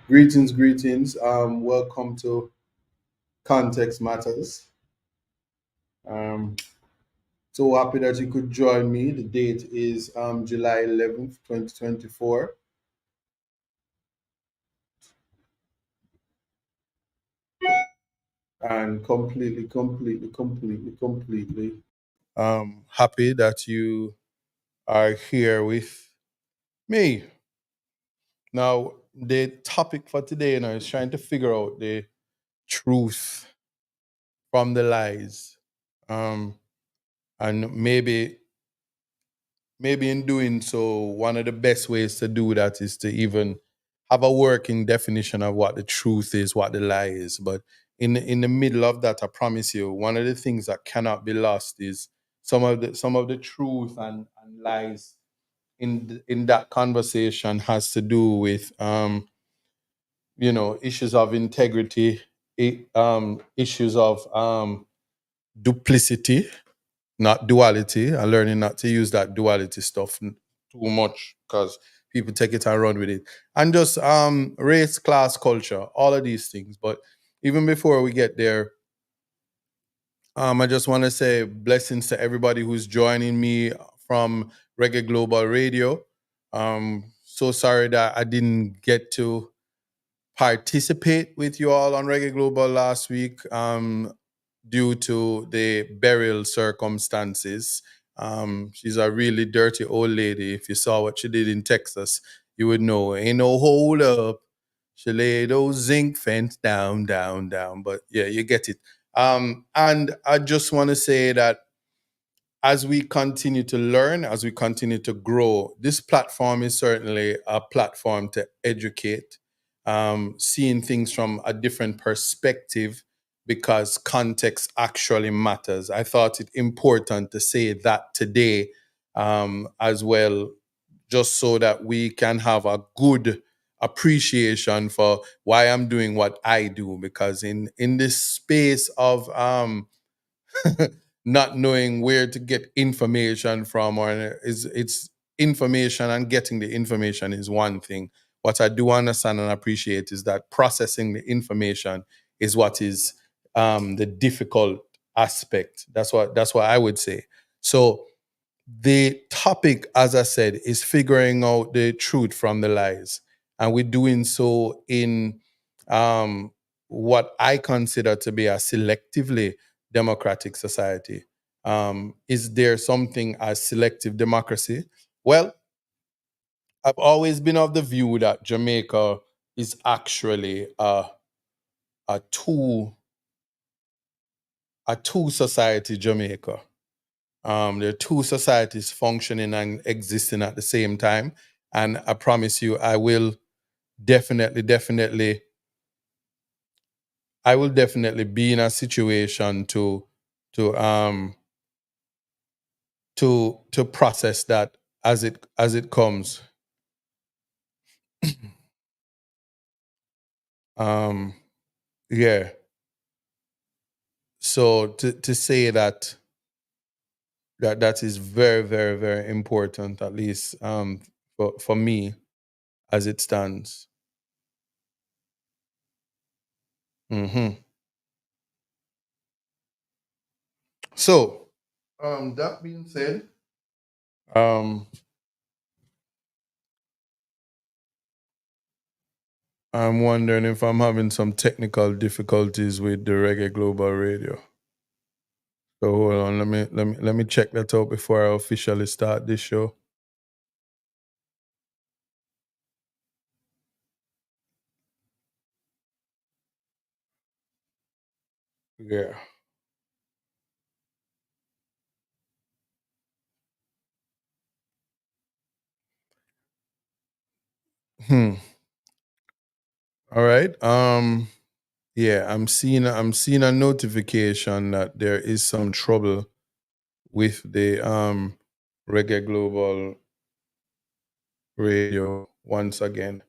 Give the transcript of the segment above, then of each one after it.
Greetings, greetings. Welcome to Context Matters. Um, so happy that you could join me. The date is July 11th, 2024, and completely happy that you are here with me. Now, the topic for today, is trying to figure out the truth from the lies. Um, and maybe in doing so, one of the best ways to do that is to even have a working definition of what the truth is, what the lie is. But in the middle of that, I promise you, one of the things that cannot be lost is some of the truth and lies in that conversation has to do with issues of integrity, issues of duplicity, not duality. I'm learning not to use that duality stuff too much because people take it and run with it. And just race, class, culture, all of these things. But even before we get there, I just want to say blessings to everybody who's joining me from Reggae Global Radio. So sorry that I didn't get to participate with you all on Reggae Global last week due to the burial circumstances. She's a really dirty old lady. If you saw what she did in Texas, you would know. Ain't no hold up. She laid those zinc fence down, down, down. But yeah, you get it. And I just want to say that as we continue to learn, as we continue to grow, this platform is certainly a platform to educate, seeing things from a different perspective because context actually matters. I thought it important to say that today as well, just so that we can have a good appreciation for why I'm doing what I do. Because in this space of not knowing where to get information from, or it's information, and getting the information is one thing. What I do understand and appreciate is that processing the information is what is the difficult aspect. That's what I would say. So the topic, as I said, is figuring out the truth from the lies. And we're doing so in what I consider to be a selectively democratic society. Is there something as selective democracy? Well, I've always been of the view that Jamaica is actually a two society Jamaica. There are two societies functioning and existing at the same time. And I promise you, definitely, definitely, I will definitely be in a situation to um to process that as it comes. Um, yeah. So to say that is very, very, very important, at least for me as it stands. Hmm. So that being said, um I'm wondering if I'm having some technical difficulties with the Reggae Global Radio. So hold on, let me check that out before I officially start this show. Yeah. Hmm. All right. Yeah, I'm seeing a notification that there is some trouble with the Reggae Global Radio once again.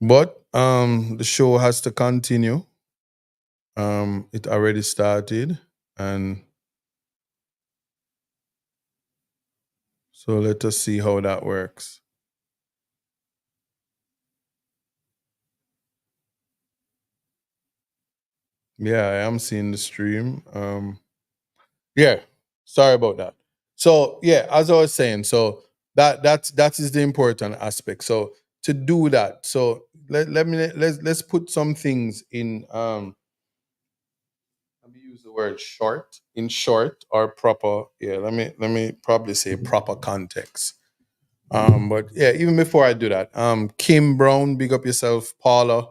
But the show has to continue. It already started, and so let us see how that works. Yeah, I am seeing the stream. Yeah, sorry about that. So yeah, as I was saying, so that is the important aspect. So to do that, so let's put some things in. Let me use the word short, in short or proper. Yeah, let me probably say proper context. But yeah, even before I do that, Kim Brown, big up yourself, Paula,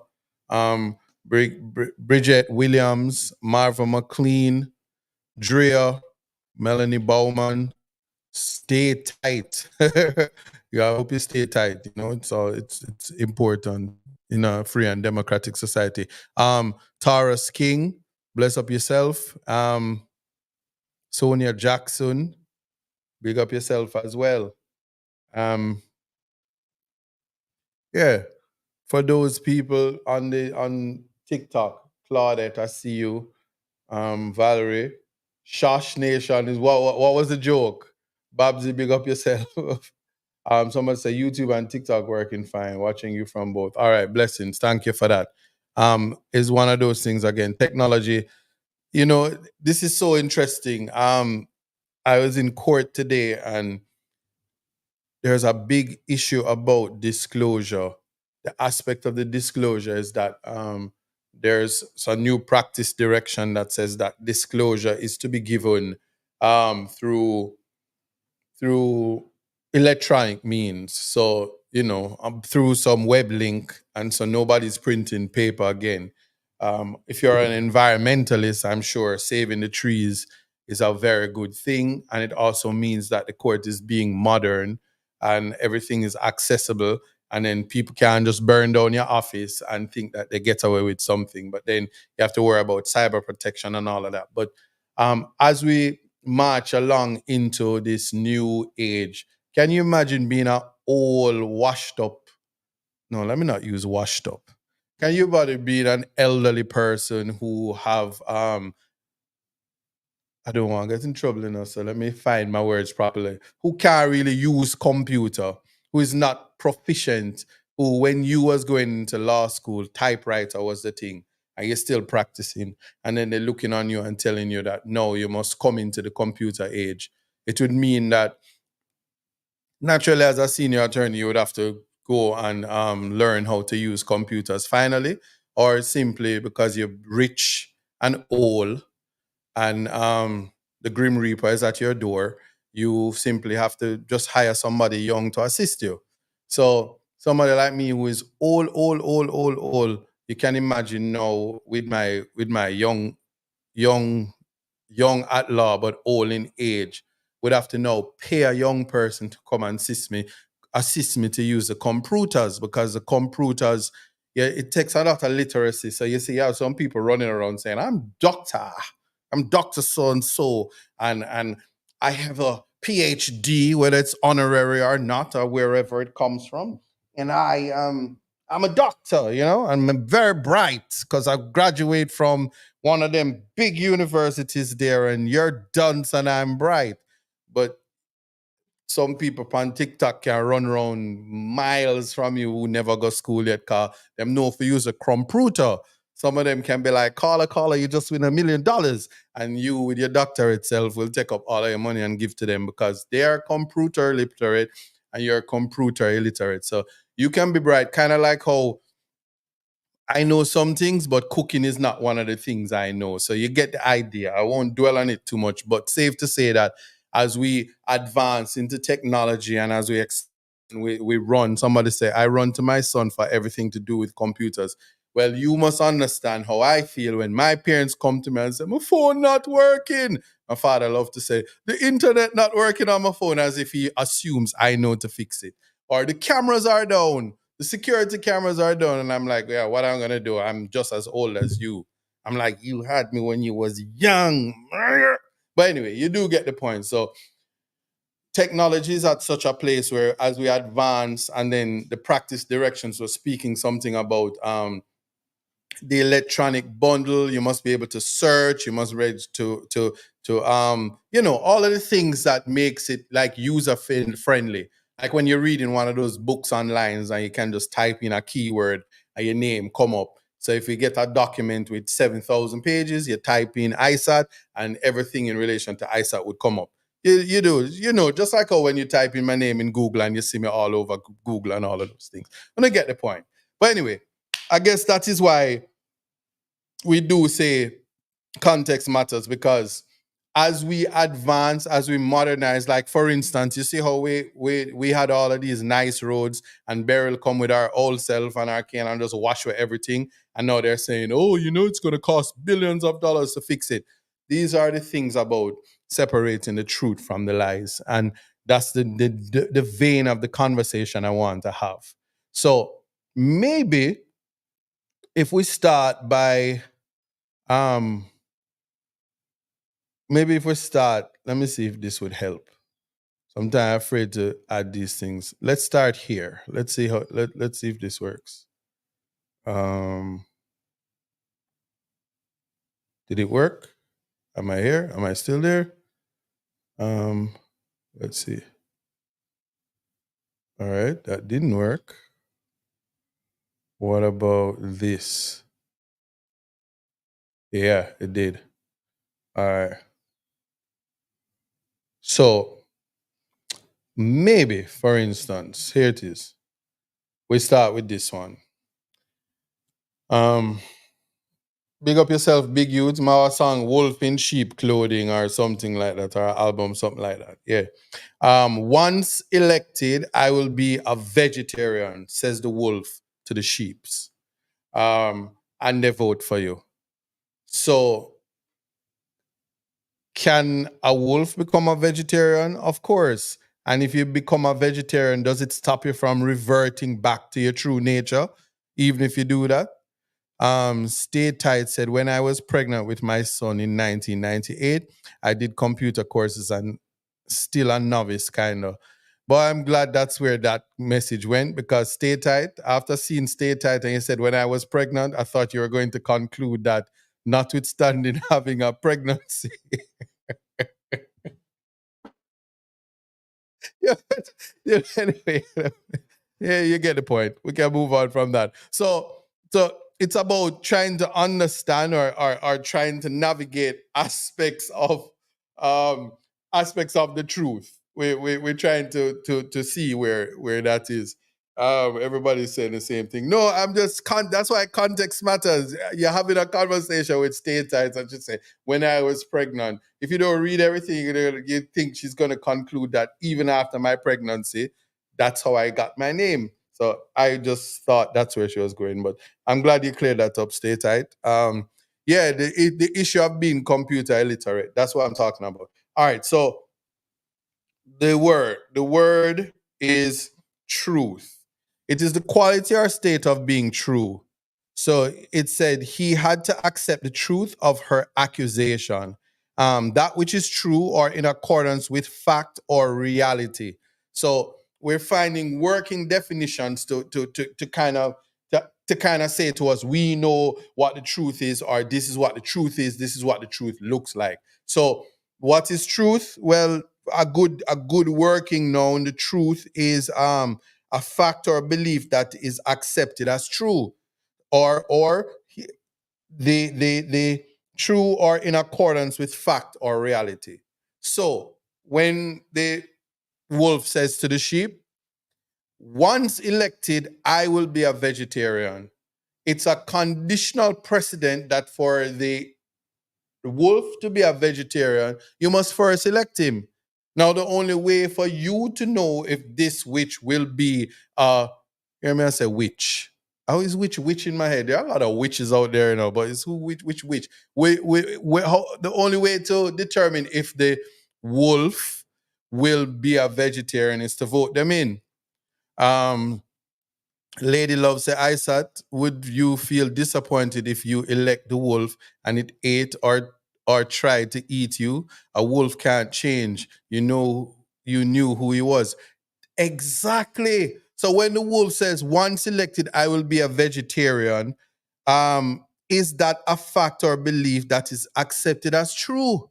Bridget Williams, Marva McLean, Drea, Melanie Bowman, stay tight. Yeah, I hope you stay tight. You know, it's important in a free and democratic society. Taurus King, bless up yourself. Sonia Jackson, big up yourself as well. Um, yeah, for those people on TikTok, Claudette, I see you. Valerie, Shosh Nation is what was the joke? Babsy, big up yourself. Someone say YouTube and TikTok working fine. Watching you from both. All right, blessings. Thank you for that. Is one of those things again. Technology. You know, this is so interesting. I was in court today, and there's a big issue about disclosure. The aspect of the disclosure is that there's a new practice direction that says that disclosure is to be given through electronic means. So, through some web link, and so nobody's printing paper again. If you're an environmentalist, I'm sure saving the trees is a very good thing. And it also means that the court is being modern and everything is accessible. And then people can't just burn down your office and think that they get away with something. But then you have to worry about cyber protection and all of that. But as we march along into this new age, can you imagine being a old washed up? No, let me not use washed up. Can you imagine being an elderly person who have I don't want to get in trouble, so let me find my words properly. Who can't really use computer, who is not proficient, who when you was going into law school, typewriter was the thing, and you're still practicing, and then they're looking on you and telling you that no, you must come into the computer age. It would mean that naturally, as a senior attorney, you would have to go and learn how to use computers finally, or simply because you're rich and old and the Grim Reaper is at your door, you simply have to just hire somebody young to assist you. So somebody like me who is old, you can imagine now with my young young at law but old in age, would have to now pay a young person to come and assist me to use the computers, because the computers, yeah, it takes a lot of literacy. So you see, you have some people running around saying, I'm Dr. So and so, and I have a PhD, whether it's honorary or not, or wherever it comes from. And I'm a doctor, I'm very bright because I graduate from one of them big universities there, and you're dunce and I'm bright. But some people on TikTok can run around miles from you who never go school yet, cause them know if you use a computer. Some of them can be like, caller, you just win $1 million. And you with your doctor itself will take up all of your money and give to them because they are computer literate and you're computer illiterate. So you can be bright, kind of like how I know some things, but cooking is not one of the things I know. So you get the idea. I won't dwell on it too much, but safe to say that as we advance into technology and as we run, somebody say, I run to my son for everything to do with computers. Well, you must understand how I feel when my parents come to me and say, my phone not working. My father loved to say, the internet not working on my phone, as if he assumes I know to fix it. Or the cameras are down, the security cameras are down, and I'm like, yeah, what I'm gonna do? I'm just as old as you. I'm like, you had me when you was young. But anyway, you do get the point. So technology is at such a place where as we advance, and then the practice directions were speaking something about the electronic bundle. You must be able to search. You must read to all of the things that makes it like user friendly. Like when you're reading one of those books online and you can just type in a keyword and your name come up. So if you get a document with 7,000 pages, you type in ISAT and everything in relation to ISAT would come up. You do, just like how when you type in my name in Google and you see me all over Google and all of those things. And I get the point. But anyway, I guess that is why we do say context matters, because as we advance, as we modernize, like for instance, you see how we had all of these nice roads and Beryl come with our old self and our can and just wash with everything. And now they're saying, oh, it's going to cost billions of dollars to fix it. These are the things about separating the truth from the lies. And that's the vein of the conversation I want to have. So maybe if we start by um maybe if we start, let me see if this would help. Sometimes I'm afraid to add these things. Let's start here. Let's see let's see if this works. Um, did it work? Am I here? Am I still there? Um, let's see. All right, that didn't work. What about this? Yeah, it did. All right. So maybe, for instance, here it is. We start with this one. Um, Big up yourself, big youth. My song Wolf in Sheep Clothing or something like that, or album, something like that. Yeah. Once elected, I will be a vegetarian, says the wolf to the sheeps. And they vote for you. So can a wolf become a vegetarian? Of course. And if you become a vegetarian, does it stop you from reverting back to your true nature, even if you do that? Stay Tight said, when I was pregnant with my son in 1998, I did computer courses and still a novice kind of. But I'm glad that's where that message went, because Stay Tight, after seeing Stay Tight and you said, when I was pregnant, I thought you were going to conclude that notwithstanding having a pregnancy. yeah, anyway, yeah, you get the point. We can move on from that. So it's about trying to understand or trying to navigate um aspects of the truth. We're trying to see where that is. Everybody's saying the same thing. No, that's why context matters. You're having a conversation with state tides, I should say, when I was pregnant. If you don't read everything, you think she's gonna conclude that even after my pregnancy, that's how I got my name. So I just thought that's where she was going. But I'm glad you cleared that up, stay tight. Yeah, the issue of being computer illiterate, that's what I'm talking about. All right, so the word is truth. It is the quality or state of being true. So it said he had to accept the truth of her accusation, that which is true or in accordance with fact or reality. So we're finding working definitions to kind of to kind of say to us, we know what the truth is, or this is what the truth is, this is what the truth looks like. So what is truth? Well, a good working known, the truth is a fact or belief that is accepted as true, or the true or in accordance with fact or reality. So when the wolf says to the sheep, once elected, I will be a vegetarian. It's a conditional precedent that for the wolf to be a vegetarian, you must first elect him. Now, the only way for you to know if this witch will be, hear me, I say witch. I always witch in my head. There are a lot of witches out there, but it's who, which witch. The only way to determine if the wolf will be a vegetarian is to vote them in. Um, Lady Love say, Isat, would you feel disappointed if you elect the wolf and it ate or tried to eat you? A wolf can't change. You knew who he was. Exactly. So when the wolf says, once elected, I will be a vegetarian, is that a fact or belief that is accepted as true?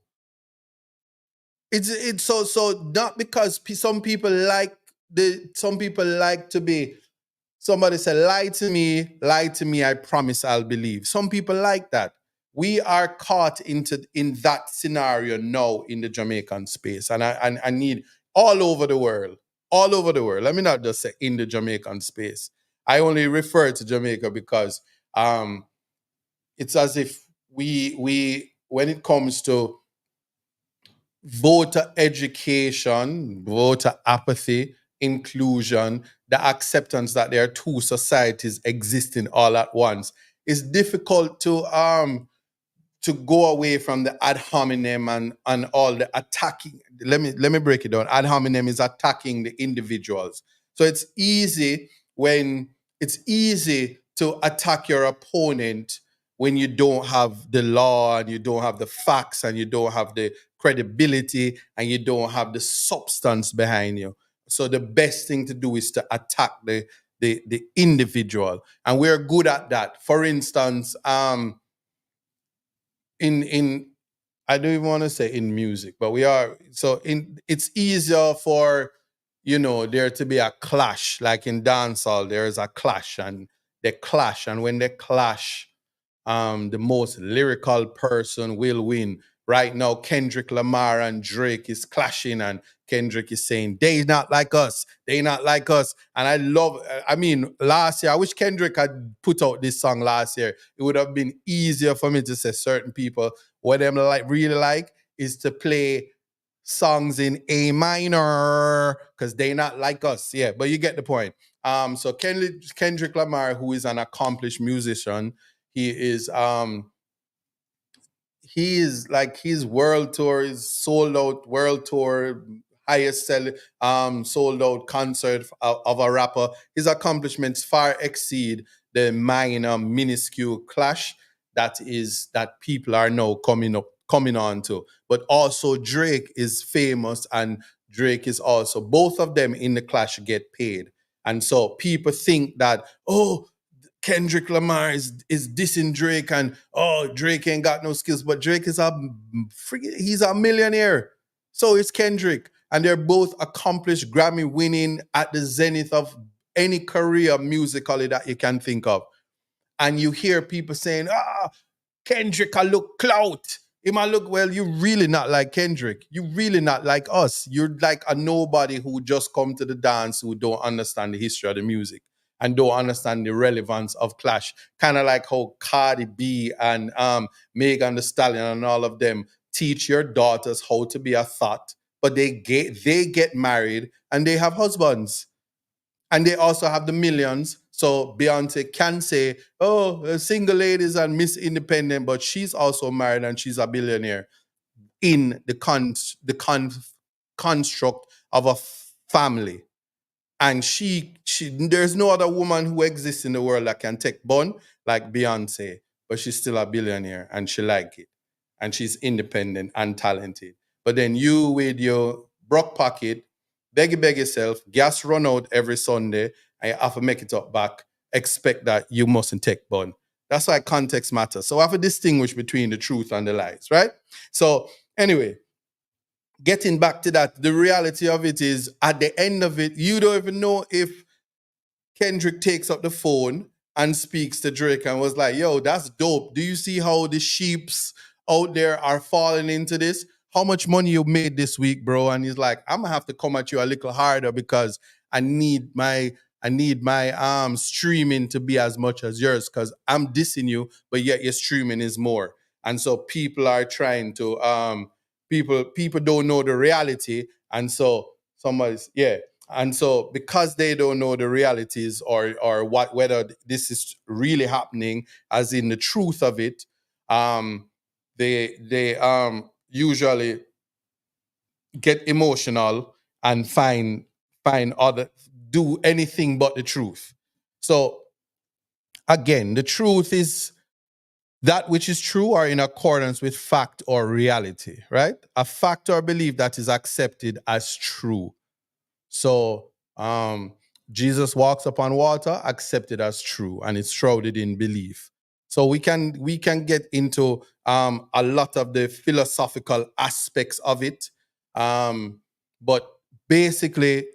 It's so not because some people like to be Somebody said, lie to me, I promise I'll believe. Some people like that. We are caught into in that scenario now in the Jamaican space. And I need all over the world, all over the world. Let me not just say in the Jamaican space. I only refer to Jamaica because it's as if we when it comes to voter education, voter apathy, inclusion, the acceptance that there are two societies existing all at once, it's difficult to go away from the ad hominem and all the attacking. Let me break it down. Ad hominem is attacking the individuals. So it's easy to attack your opponent when you don't have the law and you don't have the facts and you don't have the credibility and you don't have the substance behind you. So the best thing to do is to attack the individual, and we're good at that. For instance, in I don't even want to say in music, but we are so in it's easier for there to be a clash. Like in dancehall, there is a clash and they clash, and when they clash, the most lyrical person will win. Right now, Kendrick Lamar and Drake is clashing, and Kendrick is saying, they not like us. They not like us. And I mean, last year, I wish Kendrick had put out this song last year. It would have been easier for me to say certain people, what them like really like is to play songs in A minor because they not like us. Yeah, but you get the point. So Kendrick Lamar, who is an accomplished musician, he is his world tour is sold out world tour, highest selling sold out concert of a rapper. His accomplishments far exceed the minor minuscule clash that people are now coming on to. But also Drake is famous, and Drake is also, both of them in the clash get paid. And so people think that, oh, Kendrick Lamar is dissing Drake, and oh, Drake ain't got no skills, but Drake is he's a millionaire. So is Kendrick, and they're both accomplished, Grammy winning at the zenith of any career musically that you can think of. And you hear people saying, Kendrick, I look clout. He might look, well, you really not like Kendrick. You really not like us. You're like a nobody who just come to the dance, who don't understand the history of the music and don't understand the relevance of clash. Kind of like how Cardi B and Megan Thee Stallion and all of them teach your daughters how to be a thought, but they get married and they have husbands, and they also have the millions. So Beyonce can say, "Oh, single ladies and Miss Independent," but she's also married and she's a billionaire in construct of a family. And she there's no other woman who exists in the world that can take bun like Beyonce, but she's still a billionaire and she like it, and she's independent and talented. But then you with your broke pocket, beg yourself, gas run out every Sunday, and you have to make it up back. Expect that you mustn't take bun. That's why context matters. So I have to distinguish between the truth and the lies, right? So anyway, getting back to that, the reality of it is at the end of it, you don't even know if Kendrick takes up the phone and speaks to Drake and was like, yo, that's dope. Do you see how the sheeps out there are falling into this? How much money you made this week, bro? And he's like, I'm gonna have to come at you a little harder because I need my streaming to be as much as yours because I'm dissing you, but yet your streaming is more. And so people are trying to people don't know the reality, and so somebody's yeah, and so because they don't know the realities or what whether this is really happening, as in the truth of it, they usually get emotional and find other do anything but the truth. So again, the truth is that which is true or in accordance with fact or reality, right? A fact or belief that is accepted as true. So Jesus walks upon water, accepted as true, and it's shrouded in belief. So we can get into a lot of the philosophical aspects of it, but basically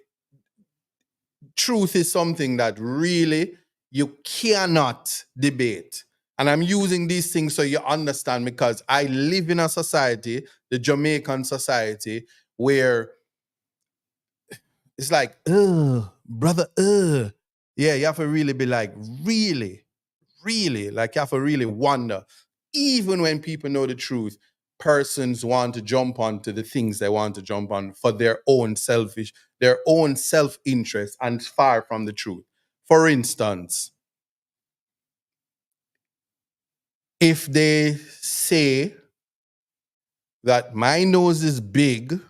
truth is something that really you cannot debate. And I'm using these things so you understand because I live in a society, the Jamaican society, where it's like, brother, yeah, you have to really be like, really, really, like you have to really wonder. Even when people know the truth, persons want to jump onto the things they want to jump on for their own self-interest and far from the truth. For instance, if they say that my nose is big,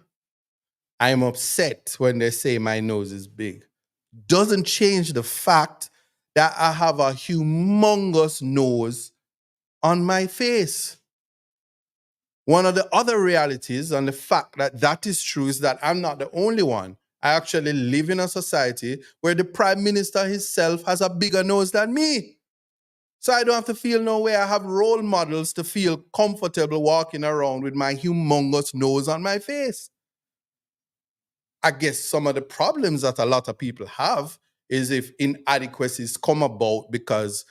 I'm upset when they say my nose is big. Doesn't change the fact that I have a humongous nose on my face. One of the other realities and the fact that that is true is that I'm not the only one. I actually live in a society where the prime minister himself has a bigger nose than me. So I don't have to feel no way. I have role models to feel comfortable walking around with my humongous nose on my face. I guess some of the problems that a lot of people have is if inadequacies come about because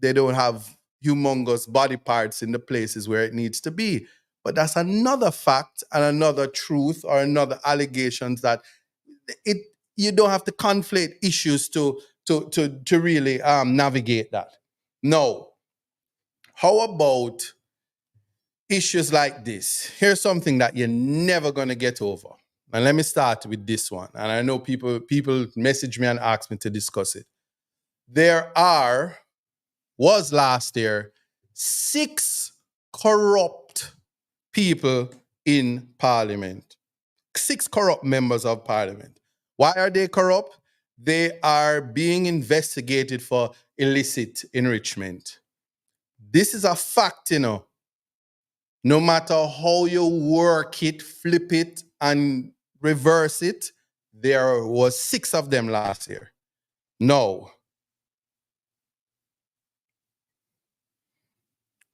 they don't have humongous body parts in the places where it needs to be. But that's another fact and another truth or another allegations that it you don't have to conflate issues to really navigate that. No. How about issues like this? Here's something that you're never gonna get over. And let me start with this one. And I know people message me and ask me to discuss it. There was last year 6 corrupt people in parliament. 6 corrupt members of parliament. Why are they corrupt? They are being investigated for illicit enrichment. This is a fact, you know. No matter how you work it, flip it, and reverse it, there was 6 of them last year. No.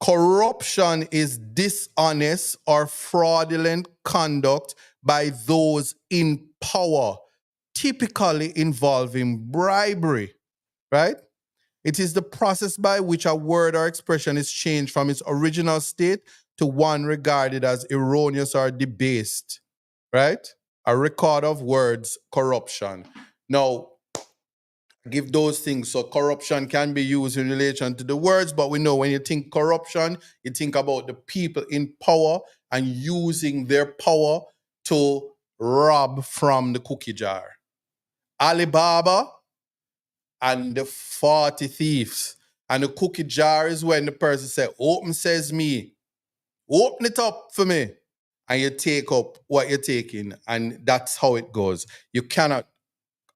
Corruption is dishonest or fraudulent conduct by those in power, typically involving bribery, right? It is the process by which a word or expression is changed from its original state to one regarded as erroneous or debased, right? A record of words, corruption. Now, give those things. So corruption can be used in relation to the words, but we know when you think corruption, you think about the people in power and using their power to rob from the cookie jar. Alibaba and the 40 thieves. And the cookie jar is when the person said, open says me, open it up for me. And you take up what you're taking. And that's how it goes. You cannot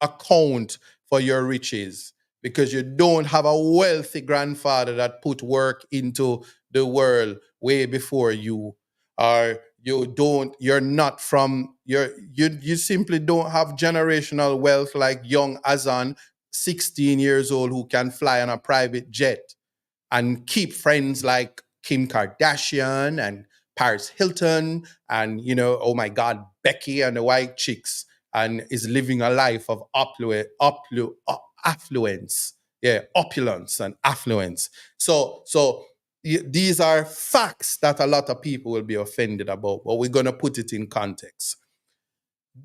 account for your riches because you don't have a wealthy grandfather that put work into the world way before you, or you're not from you simply don't have generational wealth like young Azan, 16 years old, who can fly on a private jet and keep friends like Kim Kardashian and Paris Hilton and, oh my God, Becky and the white chicks, and is living a life of affluence. Yeah, opulence and affluence. So these are facts that a lot of people will be offended about, but we're going to put it in context.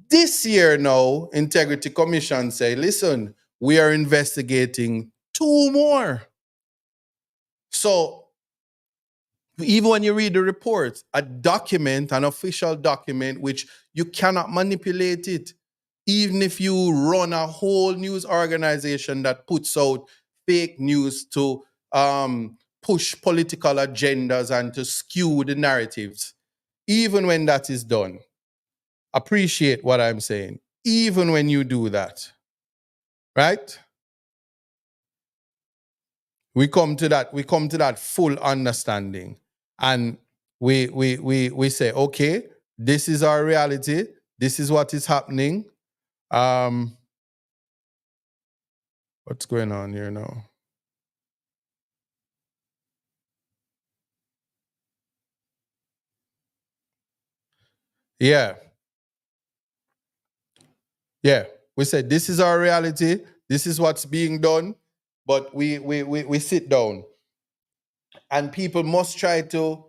This year now, Integrity Commission say, listen, we are investigating 2 more. So even when you read the report, a document, an official document, which you cannot manipulate it, even if you run a whole news organization that puts out fake news to push political agendas and to skew the narratives, even when that is done, appreciate what I'm saying. Even when you do that, right? We come to that full understanding, and we say, okay, this is our reality, this is what is happening. um what's going on here now? Yeah, yeah, We said this is our reality, this is what's being done, but we sit down and people must try to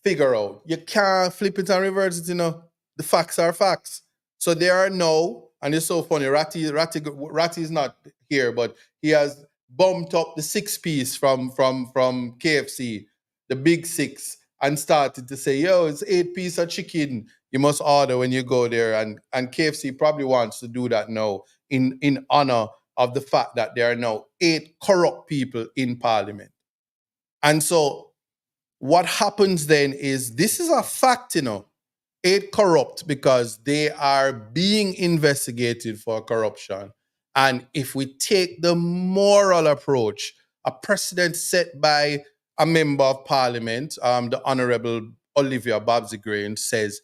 figure out. You can't flip it and reverse it, you know. The facts are facts. So there are no, and it's so funny. Ratty is not here, but he has bumped up the six piece from KFC, the big six, and started to say, "Yo, it's 8 piece of chicken you must order when you go there." And KFC probably wants to do that now in honor of the fact that there are now 8 corrupt people in Parliament. And so what happens then is this is a fact, you know. 8 corrupt because they are being investigated for corruption. And if we take the moral approach, a precedent set by a member of parliament, the Honorable Olivia Babsy Green, says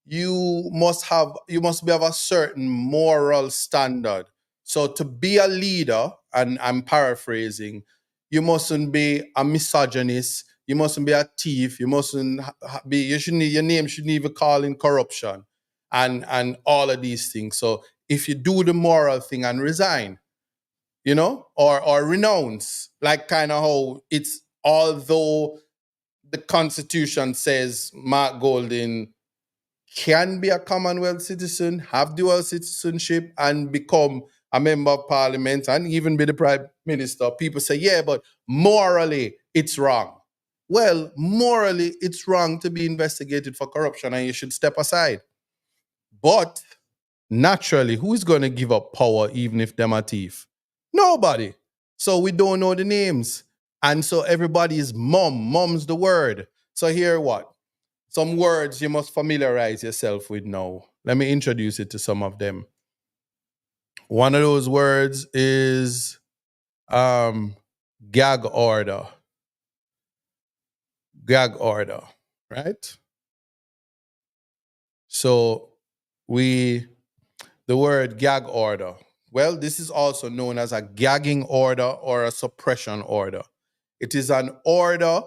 you must be of a certain moral standard. So to be a leader, and I'm paraphrasing, you mustn't be a misogynist, you mustn't be a thief, you mustn't be, you shouldn't, your name shouldn't even call in corruption and all of these things. So if you do the moral thing and resign, or renounce, like kind of how it's, although the constitution says Mark Golding can be a Commonwealth citizen, have dual citizenship, and become a member of parliament and even be the prime minister. People say, yeah, but morally, it's wrong. Well, morally, it's wrong to be investigated for corruption and you should step aside. But naturally, who's going to give up power even if them are thief? Nobody. So we don't know the names. And so everybody is mum. Mum's the word. So here what? Some words you must familiarize yourself with now. Let me introduce it to some of them. One of those words is um, gag order. Gag order, right? So we, the word gag order. Well, this is also known as a gagging order or a suppression order. It is an order,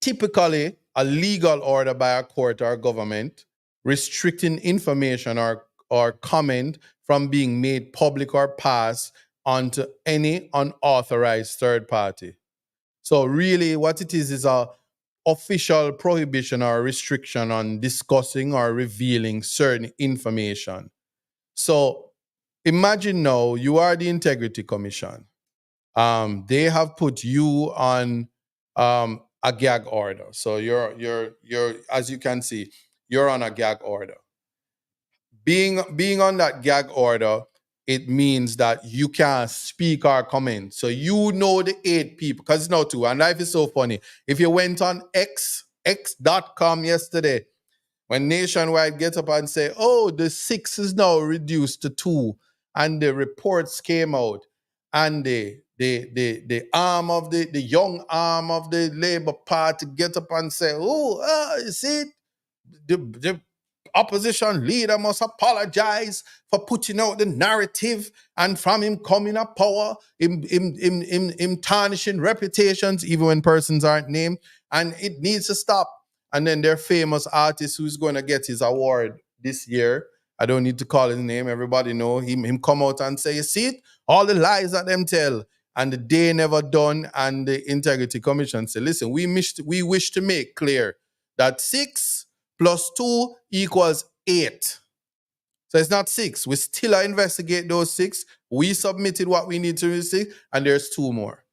typically a legal order by a court or government, restricting information or comment from being made public or passed onto any unauthorized third party. So really what it is a official prohibition or restriction on discussing or revealing certain information. So imagine now you are the Integrity Commission. They have put you on a gag order. So you're as you can see, you're on a gag order. Being on that gag order, it means that you can't speak or comment. So you know the 8 people, because it's not two. And life is so funny. If you went on x.com yesterday, when Nationwide get up and say, oh, the 6 is now reduced to 2, and the reports came out, and the arm of the young arm of the Labour Party get up and say, oh, you see, the opposition leader must apologize for putting out the narrative, and from him coming up power, him tarnishing reputations, even when persons aren't named, and it needs to stop. And then their famous artist who's going to get his award this year, I don't need to call his name, everybody know him come out and say, you see it, all the lies that them tell, and the day never done, and the Integrity Commission say, listen, we wish to make clear that 6 plus 2 equals 8. So it's not 6. We still investigate those 6. We submitted what we need to see, and there's 2 more.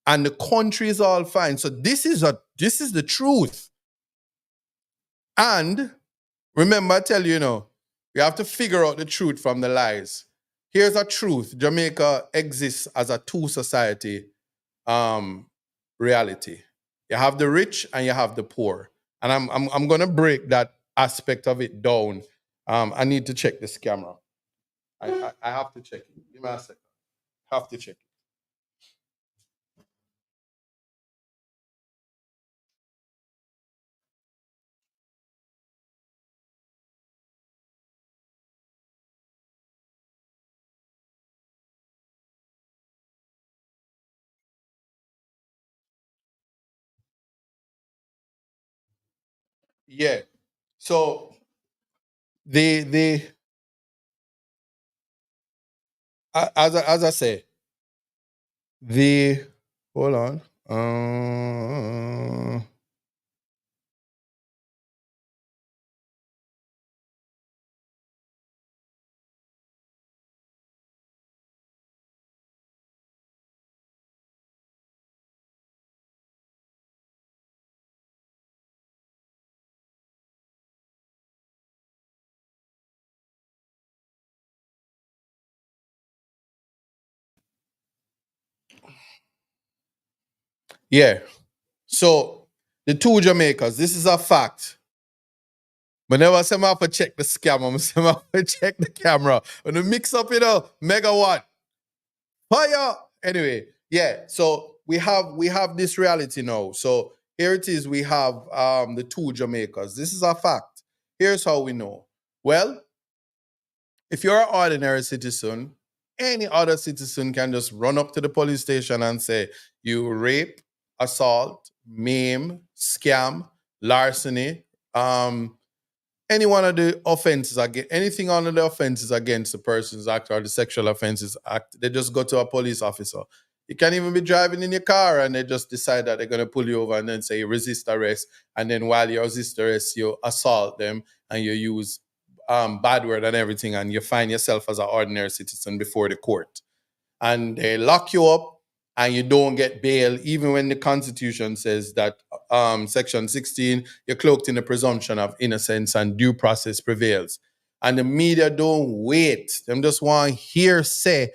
And the country is all fine. So this is the truth. And remember, I tell you, you have to figure out the truth from the lies. Here's a truth. Jamaica exists as a two society reality. You have the rich and you have the poor. And I'm gonna break that aspect of it down. I need to check this camera. I have to check it. Give me a second. Have to check it. Yeah. So the as I say, the hold on. Yeah. So the two Jamaicas, this is a fact. Whenever I say I have to check the scam, I'm say I have to check the camera. When you mix up, megawatt, fire. Anyway, yeah. So we have this reality now. So here it is. We have the two Jamaicas. This is a fact. Here's how we know. Well, if you're an ordinary citizen, any other citizen can just run up to the police station and say, you rape, assault, maim, scam, larceny, any one of the offenses, anything under the offenses against the person's act or the sexual offenses act, they just go to a police officer. You can't even be driving in your car and they just decide that they're going to pull you over and then say resist arrest. And then while you resist arrest, you assault them and you use bad word and everything, and you find yourself as an ordinary citizen before the court and they lock you up and you don't get bail, even when the Constitution says that Section 16, you're cloaked in the presumption of innocence and due process prevails. And the media don't wait. Them just want hear say,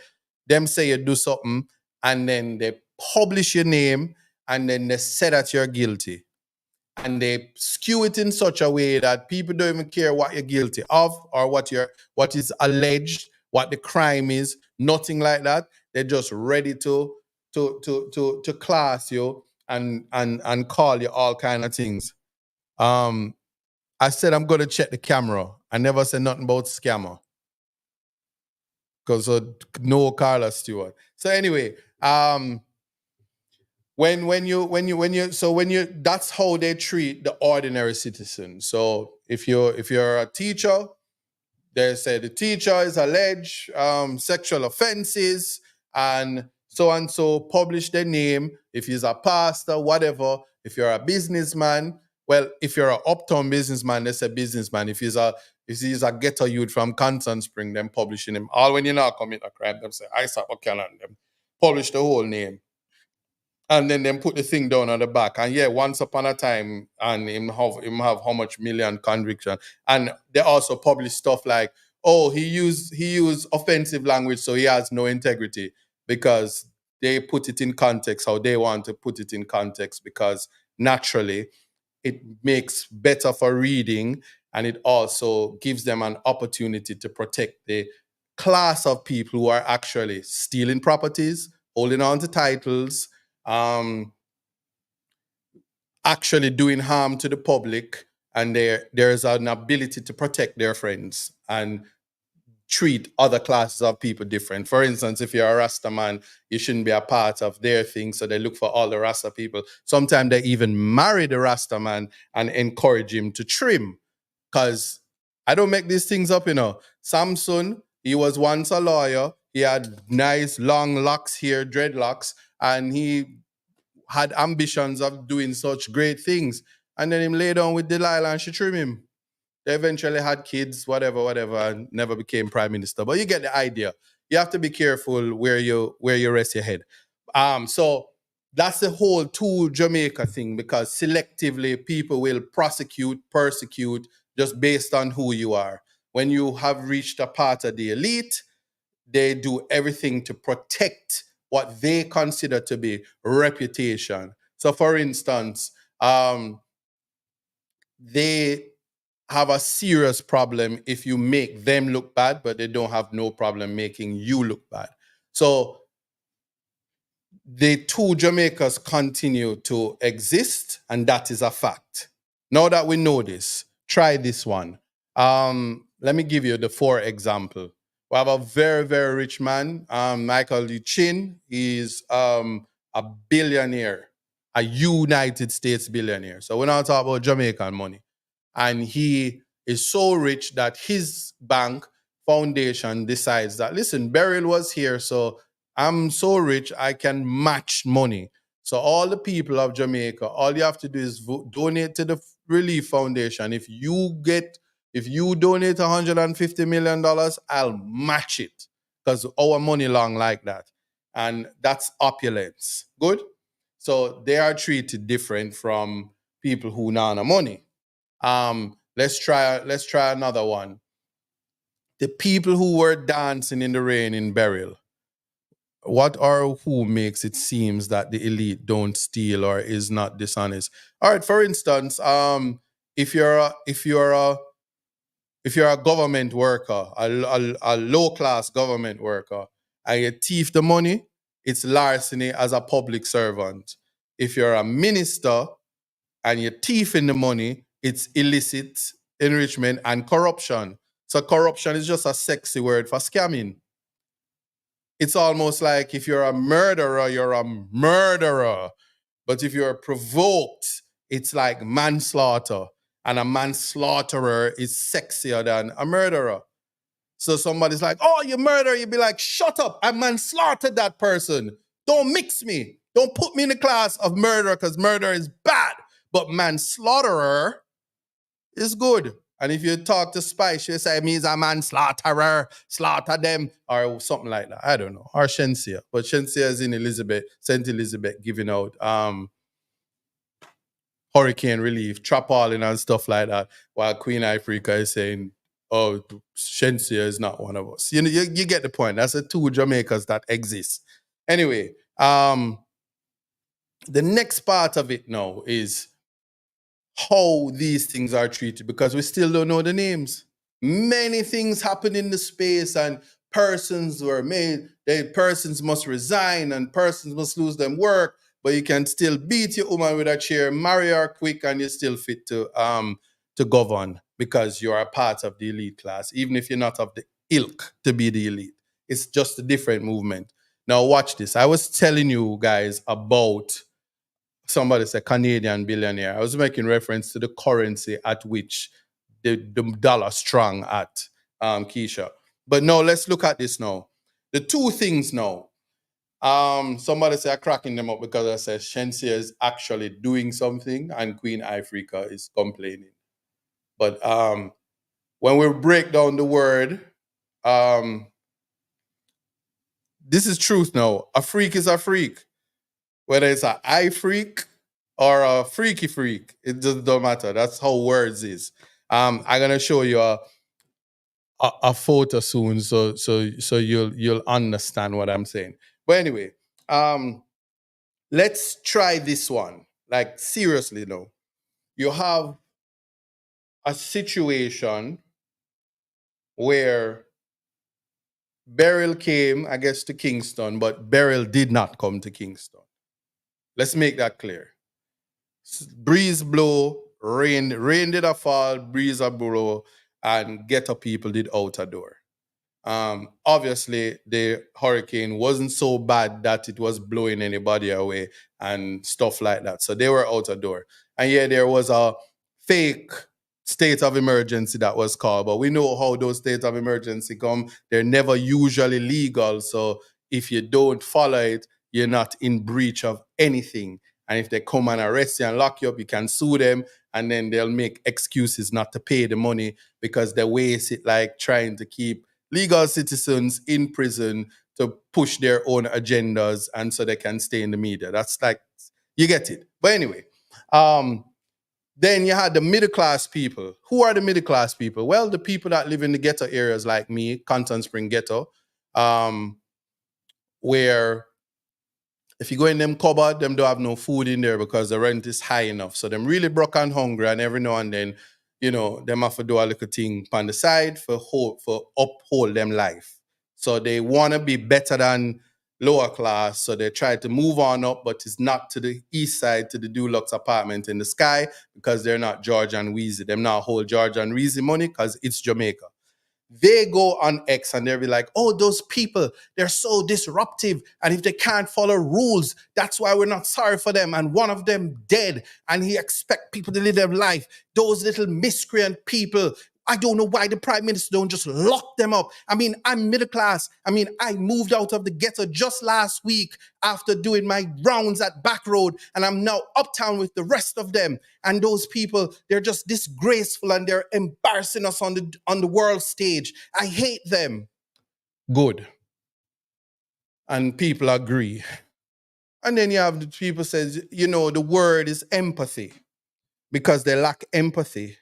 them say you do something, and then they publish your name, and then they say that you're guilty and they skew it in such a way that people don't even care what you're guilty of or what is alleged, what the crime is, nothing like that. They're just ready to class you and call you all kind of things. Um, I said I'm gonna check the camera. I never said nothing about scammer because no Carla Stewart. So anyway, when you that's how they treat the ordinary citizen. So if you're a teacher, they say the teacher is alleged sexual offenses and so publish their name. If he's a pastor, whatever. If you're a businessman, well, if you're an uptown businessman, they say businessman. If he's a ghetto youth from Canton Spring, then publishing him. All when you not commit a crime, them say I saw Buchanan, them publish the whole name and then them put the thing down on the back. And yeah, once upon a time, and him have how much million conviction. And they also publish stuff like, oh, he used offensive language, so he has no integrity because they put it in context how they want to put it in context because naturally it makes better for reading and it also gives them an opportunity to protect the class of people who are actually stealing properties, holding on to titles, um, actually doing harm to the public, and there's an ability to protect their friends and treat other classes of people different. For instance, if you're a Rasta man, you shouldn't be a part of their thing, so they look for all the Rasta people. Sometimes they even marry the Rasta man and encourage him to trim. Because I don't make these things up. Samson, he was once a lawyer. He had nice long locks here, dreadlocks, and he had ambitions of doing such great things. And then him lay down with Delilah and she trim him. They eventually had kids, whatever, and never became prime minister. But you get the idea. You have to be careful where you rest your head. So that's the whole two Jamaica thing because selectively people will prosecute, persecute just based on who you are. When you have reached a part of the elite, they do everything to protect what they consider to be reputation. So, for instance, they have a serious problem if you make them look bad, but they don't have no problem making you look bad. So the two Jamaicas continue to exist, and that is a fact. Now that we know this, try this one. Let me give you the four example. We have a very, very rich man, Michael Lee Chin. He's a billionaire, a United States billionaire. So we're not talking about Jamaican money. And he is so rich that his bank foundation decides that, listen, Beryl was here, so I'm so rich I can match money. So all the people of Jamaica, all you have to do is donate to the Relief Foundation. If you donate $150 million, I'll match it because our money long like that, and that's opulence. Good. So they are treated different from people who not have money. Let's try another one. The people who were dancing in the rain in Burial. What or who makes it seems that the elite don't steal or is not dishonest? All right, for instance, if you're a, if you're a if you're a government worker, a low class government worker, and you thief the money, it's larceny as a public servant. If you're a minister and you're thieving the money, it's illicit enrichment and corruption. So corruption is just a sexy word for scamming. It's almost like if you're a murderer, you're a murderer. But if you're provoked, it's like manslaughter. And a manslaughterer is sexier than a murderer. So somebody's like, oh, you murderer. You'd be like, shut up. I manslaughtered that person. Don't mix me. Don't put me in the class of murderer because murder is bad. But manslaughterer is good. And if you talk to Spice, she say, means a manslaughterer, slaughter them, or something like that. I don't know. Or Shensia. But Shensia is in St. Elizabeth, giving out hurricane relief, tarpaulin and stuff like that, while Queen Africa is saying, oh, Shensia is not one of us. You get the point. That's the two Jamaicas that exist. Anyway, the next part of it now is how these things are treated, because we still don't know the names. Many things happen in the space, and persons were made. Persons must resign, and persons must lose them work. But you can still beat your woman with a chair, marry her quick, and you're still fit to govern because you are a part of the elite class, even if you're not of the ilk to be the elite. It's just a different movement. Now watch this. I was telling you guys about somebody said Canadian billionaire. I was making reference to the currency at which the dollar strong at, Keisha. But no, let's look at this now. The two things now. Somebody said I'm cracking them up because I said Shensia is actually doing something and Queen Africa is complaining. But when we break down the word, this is truth now. A freak is a freak. Whether it's an eye freak or a freaky freak, it just don't matter. That's how words is. I'm gonna show you a photo soon, so you'll understand what I'm saying. But anyway, let's try this one. Like seriously, though, you have a situation where Beryl came, I guess, to Kingston, but Beryl did not come to Kingston. Let's make that clear. Breeze blow, rain did a fall, breeze a blow, and ghetto people did out a door. Obviously, the hurricane wasn't so bad that it was blowing anybody away and stuff like that. So they were out a door. And yeah, there was a fake state of emergency that was called, but we know how those states of emergency come. They're never usually legal. So if you don't follow it, you're not in breach of anything. And if they come and arrest you and lock you up, you can sue them, and then they'll make excuses not to pay the money because they waste it like trying to keep legal citizens in prison to push their own agendas and so they can stay in the media. That's like, you get it. But anyway, then you had the middle class people. Who are the middle class people? Well, the people that live in the ghetto areas like me, Canton Spring Ghetto, where if you go in them cupboard, them don't have no food in there because the rent is high enough. So them really broke and hungry, and every now and then, them have to do a little thing on the side for uphold them life. So they want to be better than lower class. So they try to move on up, but it's not to the east side, to the Dulux apartment in the sky, because they're not George and Wheezy. Them not hold George and Wheezy money because it's Jamaica. They go on X and they'll be like, oh, those people, they're so disruptive. And if they can't follow rules, that's why we're not sorry for them. And one of them dead, and he expect people to live their life. Those little miscreant people, I don't know why the prime minister don't just lock them up. I mean, I'm middle class. I mean, I moved out of the ghetto just last week after doing my rounds at Back Road, and I'm now uptown with the rest of them. And those people, they're just disgraceful and they're embarrassing us on the world stage. I hate them. Good. And people agree. And then you have the people says, the word is empathy, because they lack empathy,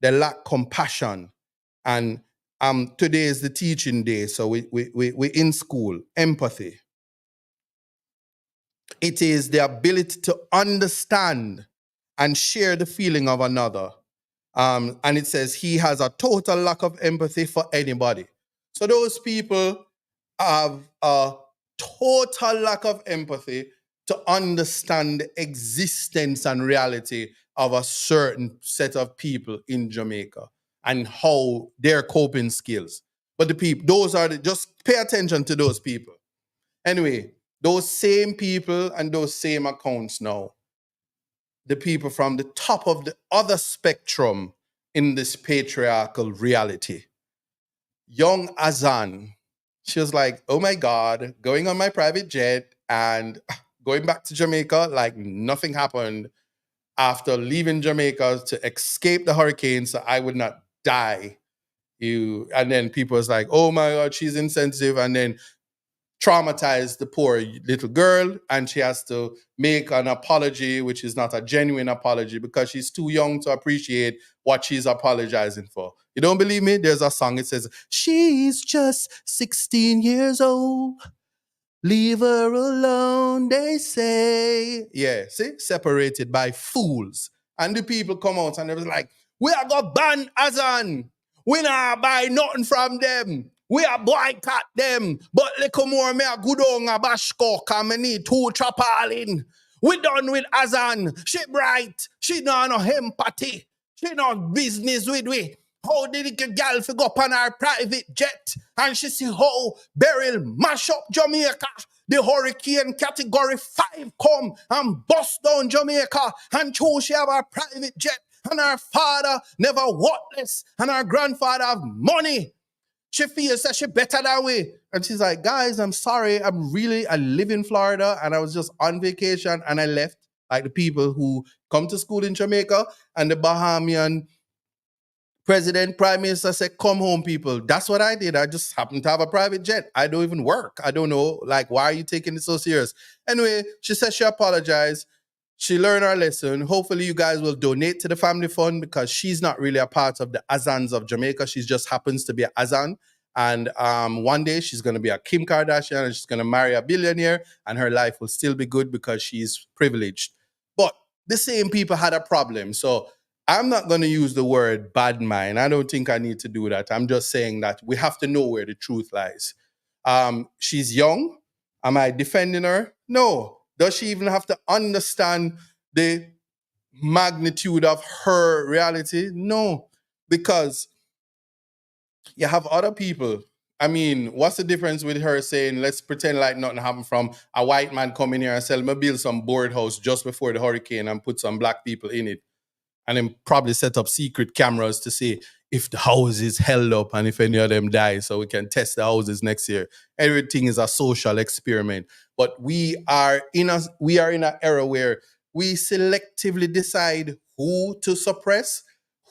they lack compassion. And today is the teaching day, so we in school. Empathy. It is the ability to understand and share the feeling of another. And it says he has a total lack of empathy for anybody. So those people have a total lack of empathy to understand the existence and reality of a certain set of people in Jamaica and how their coping skills. But the people, just pay attention to those people. Anyway, those same people and those same accounts now, the people from the top of the other spectrum in this patriarchal reality. Young Azan, she was like, oh my God, going on my private jet and going back to Jamaica like nothing happened, after leaving Jamaica to escape the hurricane so I would not die. And then people was like, oh my God, she's insensitive. And then traumatized the poor little girl, and she has to make an apology, which is not a genuine apology because she's too young to appreciate what she's apologizing for. You don't believe me? There's a song, it says, she's just 16 years old. Leave her alone, they say. Yeah, see? Separated by fools. And the people come out and they was like, we are going to ban Azan. We not buy nothing from them. We are boycott them. But little more me a good on a bashko, cause me need two chapalin. We done with Azan. She bright. She no empathy. She no business with we. How did the girl fi go up on her private jet and she see how Beryl mash up Jamaica? The hurricane category 5 come and bust down Jamaica, and chose she have her private jet, and her father never worthless, and her grandfather have money. She feels that she better that way. And she's like, guys, I'm sorry. I live in Florida and I was just on vacation and I left. Like the people who come to school in Jamaica and the Bahamian president, prime minister said, come home, people. That's what I did. I just happened to have a private jet. I don't even work. I don't know. Like, why are you taking it so serious? Anyway, she said she apologized. She learned her lesson. Hopefully, you guys will donate to the family fund because she's not really a part of the Azans of Jamaica. She just happens to be an Azan. And one day she's going to be a Kim Kardashian and she's going to marry a billionaire and her life will still be good because she's privileged. But the same people had a problem. So I'm not going to use the word bad mind. I don't think I need to do that. I'm just saying that we have to know where the truth lies. She's young. Am I defending her? No. Does she even have to understand the magnitude of her reality? No. Because you have other people. I mean, what's the difference with her saying, let's pretend like nothing happened, from a white man coming here and say, me build some board house just before the hurricane and put some black people in it, and then probably set up secret cameras to see if the house is held up and if any of them die, so we can test the houses next year. Everything is a social experiment. But we are in an era where we selectively decide who to suppress,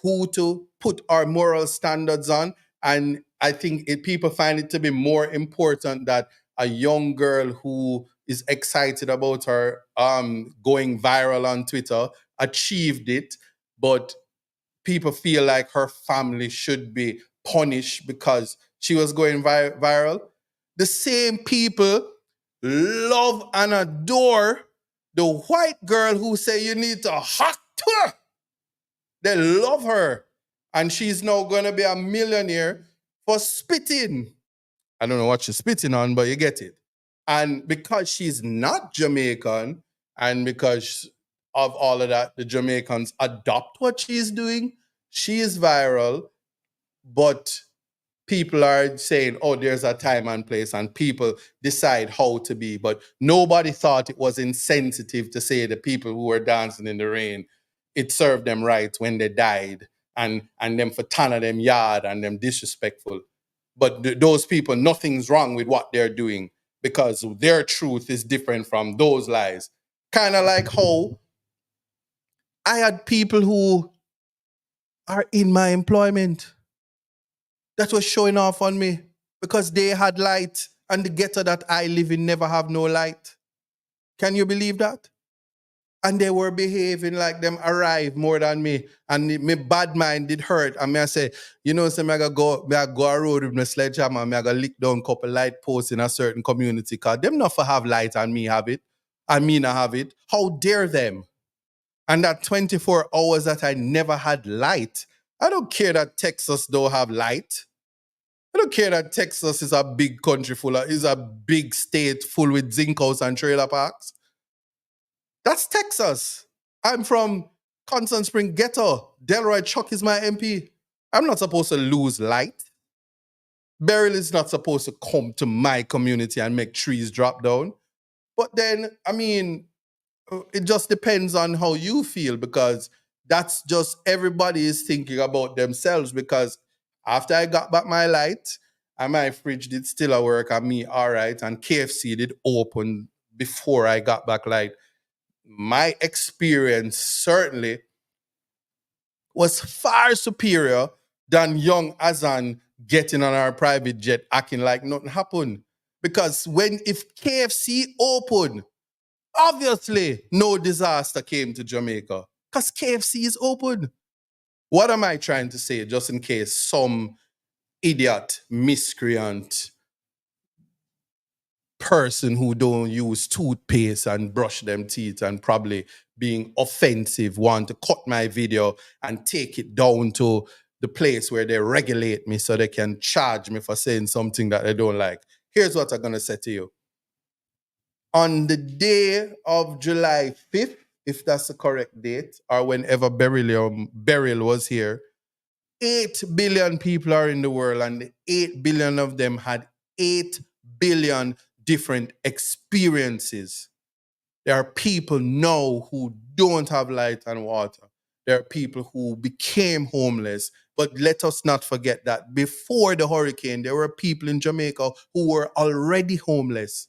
who to put our moral standards on. And I think people find it to be more important that a young girl who is excited about her going viral on Twitter achieved it, but people feel like her family should be punished because she was going viral. The same people love and adore the white girl who say you need to hack her. They love her. And she's now going to be a millionaire for spitting. I don't know what she's spitting on, but you get it. And because she's not Jamaican, and because of all of that, the Jamaicans adopt what she's doing. She is viral, but people are saying, oh, there's a time and place, and people decide how to be. But nobody thought it was insensitive to say the people who were dancing in the rain, it served them right when they died. and them for ton of them yard and them disrespectful. But those people, nothing's wrong with what they're doing because their truth is different from those lies. Kind of like how I had people who are in my employment that was showing off on me because they had light and the ghetto that I live in never have no light. Can you believe that? And they were behaving like them arrive more than me. And me bad mind did hurt. And me I say, you know, so me I go a road with my sledgehammer, me I go lick down couple light posts in a certain community cause them not for have light and me have it. And me not have it. How dare them? And that 24 hours that I never had light. I don't care that Texas don't have light. I don't care that Texas is a big country is a big state full with zinc house and trailer parks. That's Texas. I'm from Constant Spring Ghetto. Delroy Chuck is my MP. I'm not supposed to lose light. Beryl is not supposed to come to my community and make trees drop down. But then, I mean, it just depends on how you feel because that's just everybody is thinking about themselves because after I got back my light and my fridge did still work and me all right and KFC did open before I got back light, my experience certainly was far superior than young Azan getting on our private jet acting like nothing happened. Because if KFC opened, obviously no disaster came to Jamaica. Because KFC is open. What am I trying to say, just in case some idiot, miscreant person who don't use toothpaste and brush them teeth and probably being offensive want to cut my video and take it down to the place where they regulate me so they can charge me for saying something that they don't like. Here's what I'm going to say to you. On the day of July 5th, if that's the correct date, or whenever Burial was here, 8 billion people are in the world, and 8 billion of them had 8 billion different experiences. There are people now who don't have light and water. There are people who became homeless. But let us not forget that before the hurricane, there were people in Jamaica who were already homeless.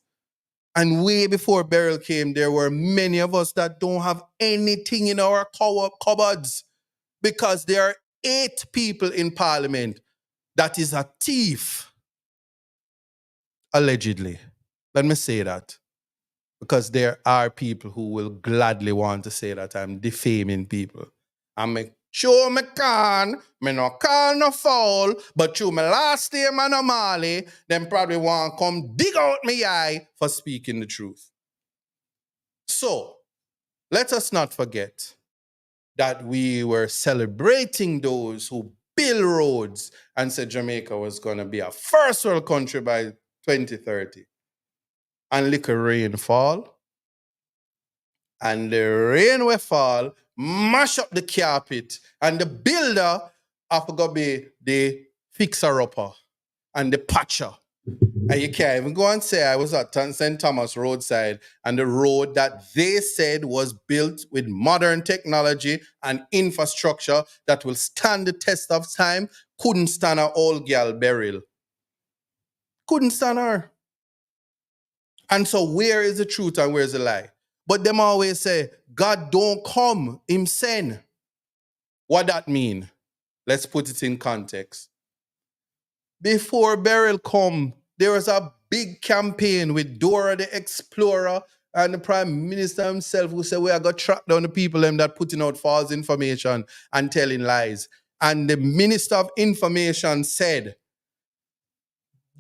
And way before Beryl came, there were many of us that don't have anything in our cupboards because there are 8 people in parliament that is a thief. Allegedly. Let me say that. Because there are people who will gladly want to say that I'm defaming people. I make sure me can, me no call no foul, but through my last name and Amali, them probably want to come dig out me eye for speaking the truth. So, let us not forget that we were celebrating those who build roads and said Jamaica was going to be a first world country by 2030. And little rainfall, and the rain will fall, mash up the carpet, and the builder have to go be the fixer-upper and the patcher. And you can't even go and say I was at St. Thomas roadside and the road that they said was built with modern technology and infrastructure that will stand the test of time couldn't stand our old girl Beryl. Couldn't stand her. And so where is the truth and where's the lie? But them always say, God don't come, him send. What that mean? Let's put it in context. Before Beryl come, there was a big campaign with Dora the Explorer and the Prime Minister himself who said, we are going to track down the people them that putting out false information and telling lies. And the Minister of Information said,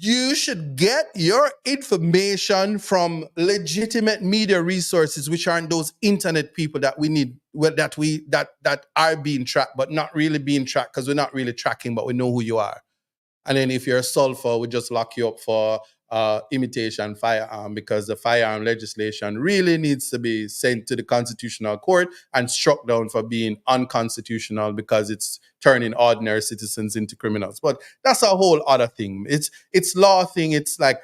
you should get your information from legitimate media resources, which aren't those internet people that we need, that are being tracked, but not really being tracked because we're not really tracking, but we know who you are. And then if you're a sulfur, we just lock you up for imitation firearm because the firearm legislation really needs to be sent to the Constitutional Court and struck down for being unconstitutional because it's turning ordinary citizens into criminals. But that's a whole other thing. It's law thing. It's like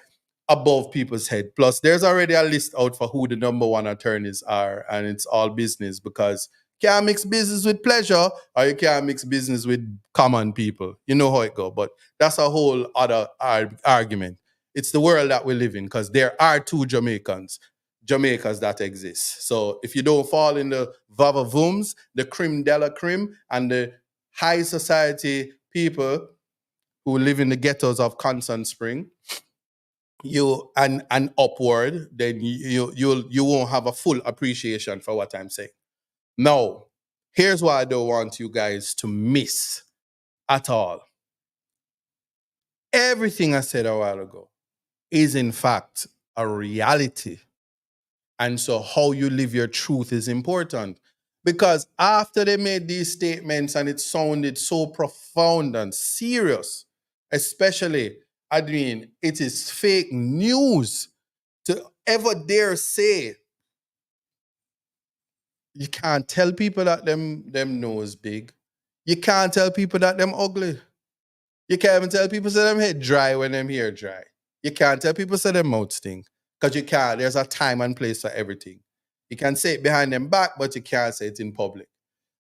above people's head. Plus, there's already a list out for who the number one attorneys are, and it's all business because Can't mix business with pleasure, or you can't mix business with common people. You know how it go. But that's a whole other argument. It's the world that we live in because there are two Jamaicas that exist. So if you don't fall in the vavavoons, the creme de la creme, and the high society people who live in the ghettos of Constant Spring, you and upward, then you won't have a full appreciation for what I'm saying. Now, here's what I don't want you guys to miss at all. Everything I said a while ago is in fact a reality. And so how you live your truth is important. Because after they made these statements and it sounded so profound and serious, especially, I mean, it is fake news to ever dare say you can't tell people that them nose big. You can't tell people that them ugly. You can't even tell people say them head dry when them hair dry. You can't tell people say them mouth stink. Because you can't. There's a time and place for everything. You can say it behind them back, but you can't say it in public.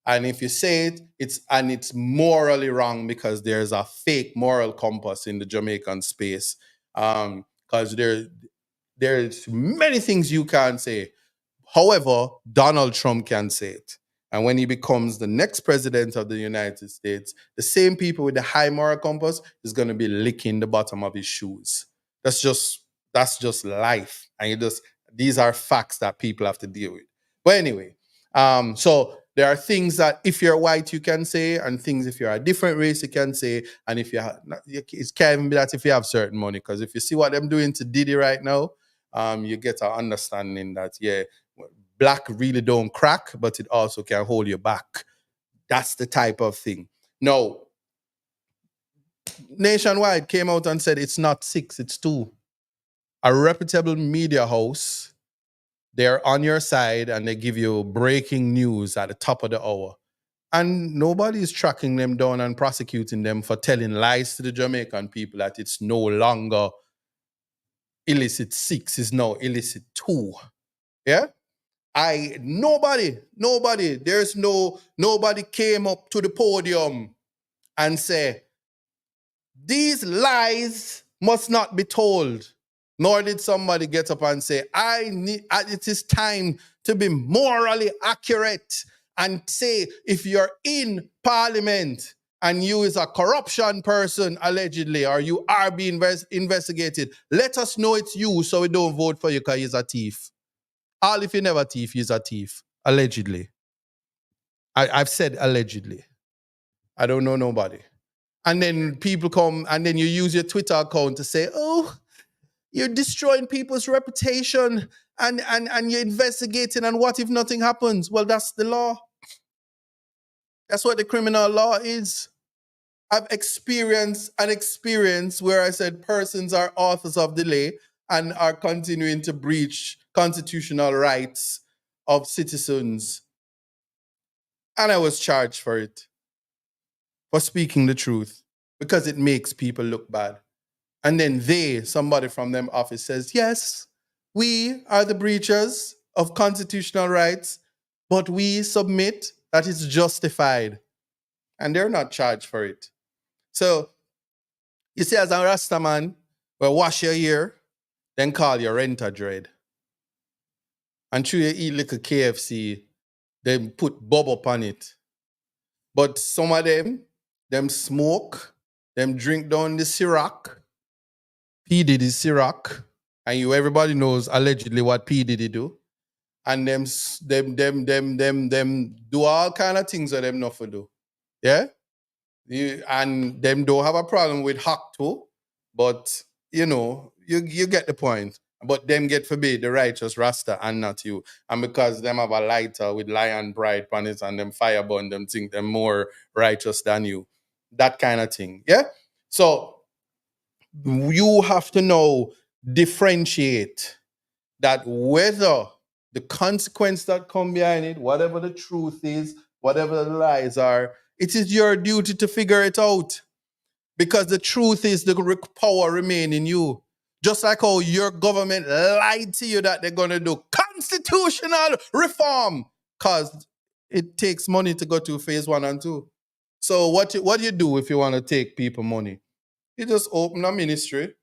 And if you say it, it's morally wrong because there's a fake moral compass in the Jamaican space. Because there's many things you can't say. However, Donald Trump can say it. And when he becomes the next president of the United States, the same people with the high moral compass is going to be licking the bottom of his shoes. That's just life. And these are facts that people have to deal with. But anyway, so there are things that if you're white you can say, and things if you're a different race you can say, and if it can't even be that if you have certain money, because if you see what I'm doing to Diddy right now, you get an understanding that yeah, black really don't crack, but it also can hold you back. That's the type of thing. No, Nationwide came out and said it's not six, it's two. A reputable media house, they're on your side and they give you breaking news at the top of the hour. And nobody's tracking them down and prosecuting them for telling lies to the Jamaican people that it's no longer illicit six, is now illicit two. Yeah? Nobody came up to the podium and say, these lies must not be told. Nor did somebody get up and say, it is time to be morally accurate and say, if you're in parliament and you is a corruption person, allegedly, or you are being investigated, let us know it's you so we don't vote for you because he's a thief. All if you never thief, he's a thief. Allegedly. I've said allegedly. I don't know nobody. And then people come and then you use your Twitter account to say, oh, you're destroying people's reputation and you're investigating, and what if nothing happens? Well, that's the law. That's what the criminal law is. I've experienced an experience where I said persons are authors of delay and are continuing to breach constitutional rights of citizens. And I was charged for it, for speaking the truth, because it makes people look bad. And then somebody from them office says, yes, we are the breachers of constitutional rights, but we submit that it's justified. And they're not charged for it. So you see, as a Rasta man, well, wash your ear, then call your rent a dread. And through you eat little KFC, then put bub up on it. But some of them smoke, them drink down the Ciroc, P. Diddy Ciroc, and everybody knows allegedly what P. Diddy do. And them do all kind of things that them not for do. Yeah? And them don't have a problem with hack too, but you get the point. But them get forbid the righteous Rasta and not you. And because them have a lighter with lion pride on it and them fire burn, them think them more righteous than you. That kind of thing. Yeah? So you have to know, differentiate that whether the consequence that come behind it, whatever the truth is, whatever the lies are, it is your duty to figure it out. Because the truth is the power remain in you. Just like how your government lied to you that they're going to do constitutional reform. Because It takes money to go to phase one and two. So what do you do if you want to take people money? You just open a ministry,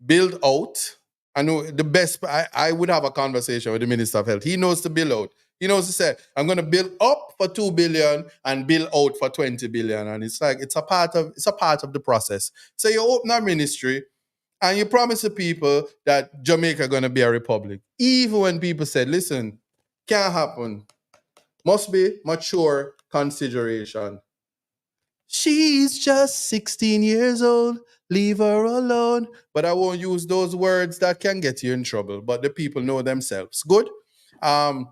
build out. I know the best. I would have a conversation with the Minister of Health. He knows to build out. He knows to say, I'm going to build up for 2 billion and build out for 20 billion. And it's like it's a part of the process. So you open a ministry and you promise the people that Jamaica going to be a republic. Even when people said, listen, can't happen. Must be mature consideration. She's just 16 years old. Leave her alone. But I won't use those words that can get you in trouble. But the people know themselves. Good. Um,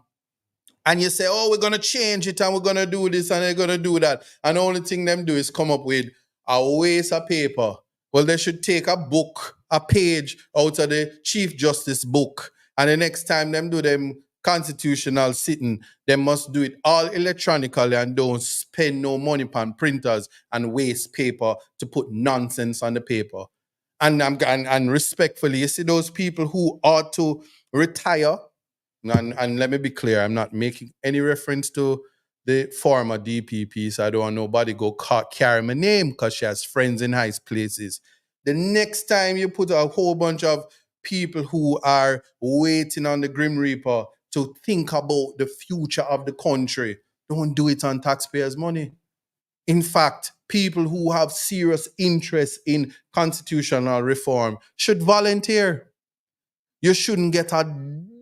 and you say, oh, we're going to change it and we're going to do this and they're going to do that. And the only thing them do is come up with a waste of paper. Well, they should take a book, a page out of the Chief Justice book. And the next time them do them constitutional sitting, they must do it all electronically and don't spend no money on printers and waste paper to put nonsense on the paper. And respectfully, you see those people who ought to retire, and let me be clear, I'm not making any reference to the former DPP, so I don't want nobody go carry my name because she has friends in high places. The next time you put a whole bunch of people who are waiting on the Grim Reaper to think about the future of the country, don't do it on taxpayers' money. In fact, people who have serious interest in constitutional reform should volunteer. You shouldn't get a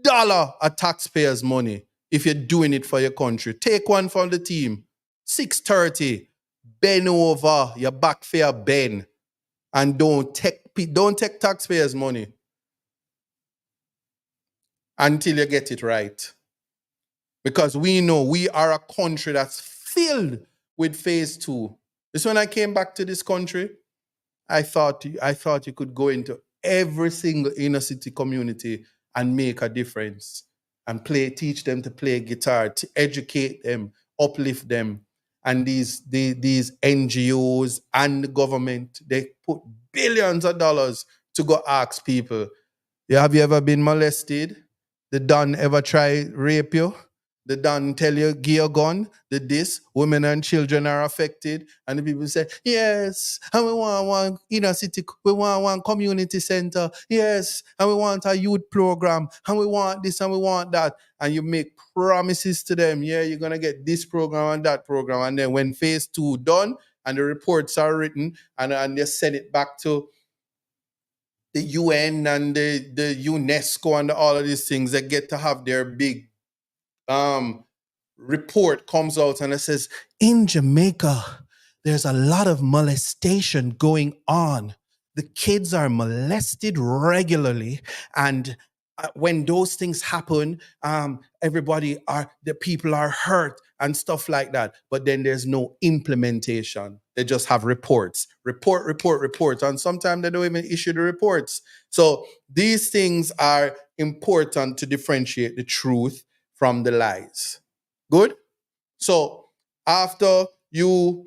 dollar of taxpayers' money if you're doing it for your country. Take one from the team. 6:30. Bend over. Your back for your bend. And don't take taxpayers' money until you get it right. Because we know we are a country that's filled with phase two. This when I came back to this country, I thought you could go into every single inner city community and make a difference and teach them to play guitar, to educate them, uplift them. And these NGOs and the government, they put billions of dollars to go ask people, yeah, have you ever been molested? The Don ever try rape you? The Don tell you give a gun? The this women and children are affected, and the people say yes, and we want one inner city, we want one community center, yes, and we want a youth program, and we want this and we want that, and you make promises to them. Yeah, you're gonna get this program and that program, and then when phase two done and the reports are written and they send it back to the UN and the UNESCO and all of these things, they get to have their big um, report comes out and it says, in Jamaica, there's a lot of molestation going on. The kids are molested regularly. And when those things happen, the people are hurt and stuff like that. But then there's no implementation. They just have reports, report. And sometimes they don't even issue the reports. So these things are important to differentiate the truth from the lies. Good? So after you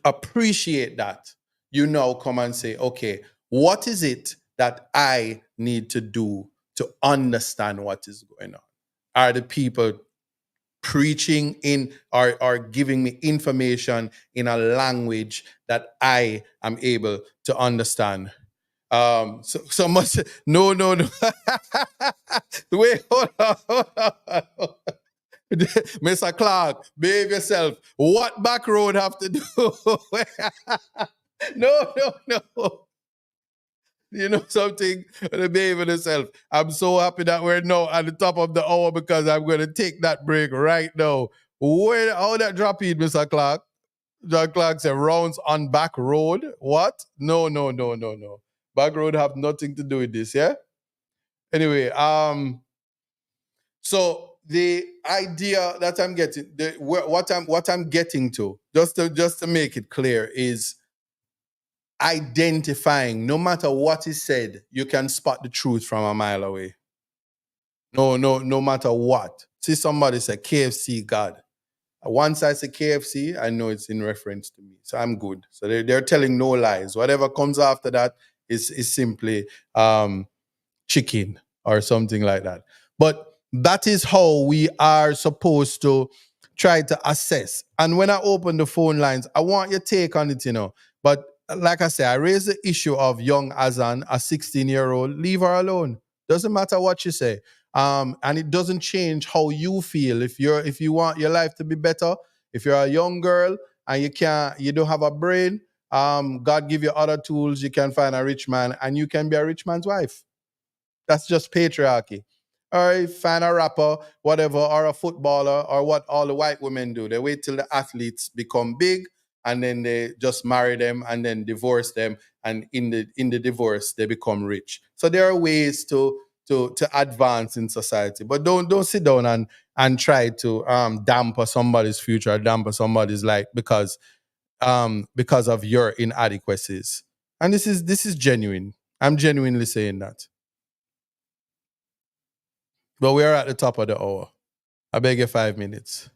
appreciate that, you now come and say, okay, what is it that I need to do to understand what is going on? Are the people preaching in or giving me information in a language that I am able to understand? So much. No, no, no. Wait, hold on. Mr. Clark, behave yourself. What back road have to do? No, no, no. You know something? Behave yourself. I'm so happy that we're now at the top of the hour because I'm going to take that break right now. How that drop in, Mr. Clark? John Clark said, rounds on back road. What? No, no, no, no, no. Back road have nothing to do with this, yeah? Anyway, so the idea that I'm getting, what I'm getting to, just to make it clear, is identifying. No matter what is said, you can spot the truth from a mile away. No matter what. See somebody say KFC God. Once I say KFC, I know it's in reference to me, so I'm good. So they're telling no lies. Whatever comes after that is simply chicken or something like that. But That is how we are supposed to try to assess. And when I open the phone lines, I want your take on it. But like I say, I raise the issue of young Azan, a 16-year-old, leave her alone. Doesn't matter what you say. And it doesn't change how you feel. If you want your life to be better, if you're a young girl and you don't have a brain, God give you other tools, you can find a rich man and you can be a rich man's wife. That's just patriarchy. Or find a rapper, whatever, or a footballer, or what all the white women do. They wait till the athletes become big, and then they just marry them, and then divorce them, and in the divorce they become rich. So there are ways to advance in society, but don't sit down and try to damper somebody's future, damper somebody's life because of your inadequacies. And this is genuine. I'm genuinely saying that. But we are at the top of the hour. I beg you 5 minutes.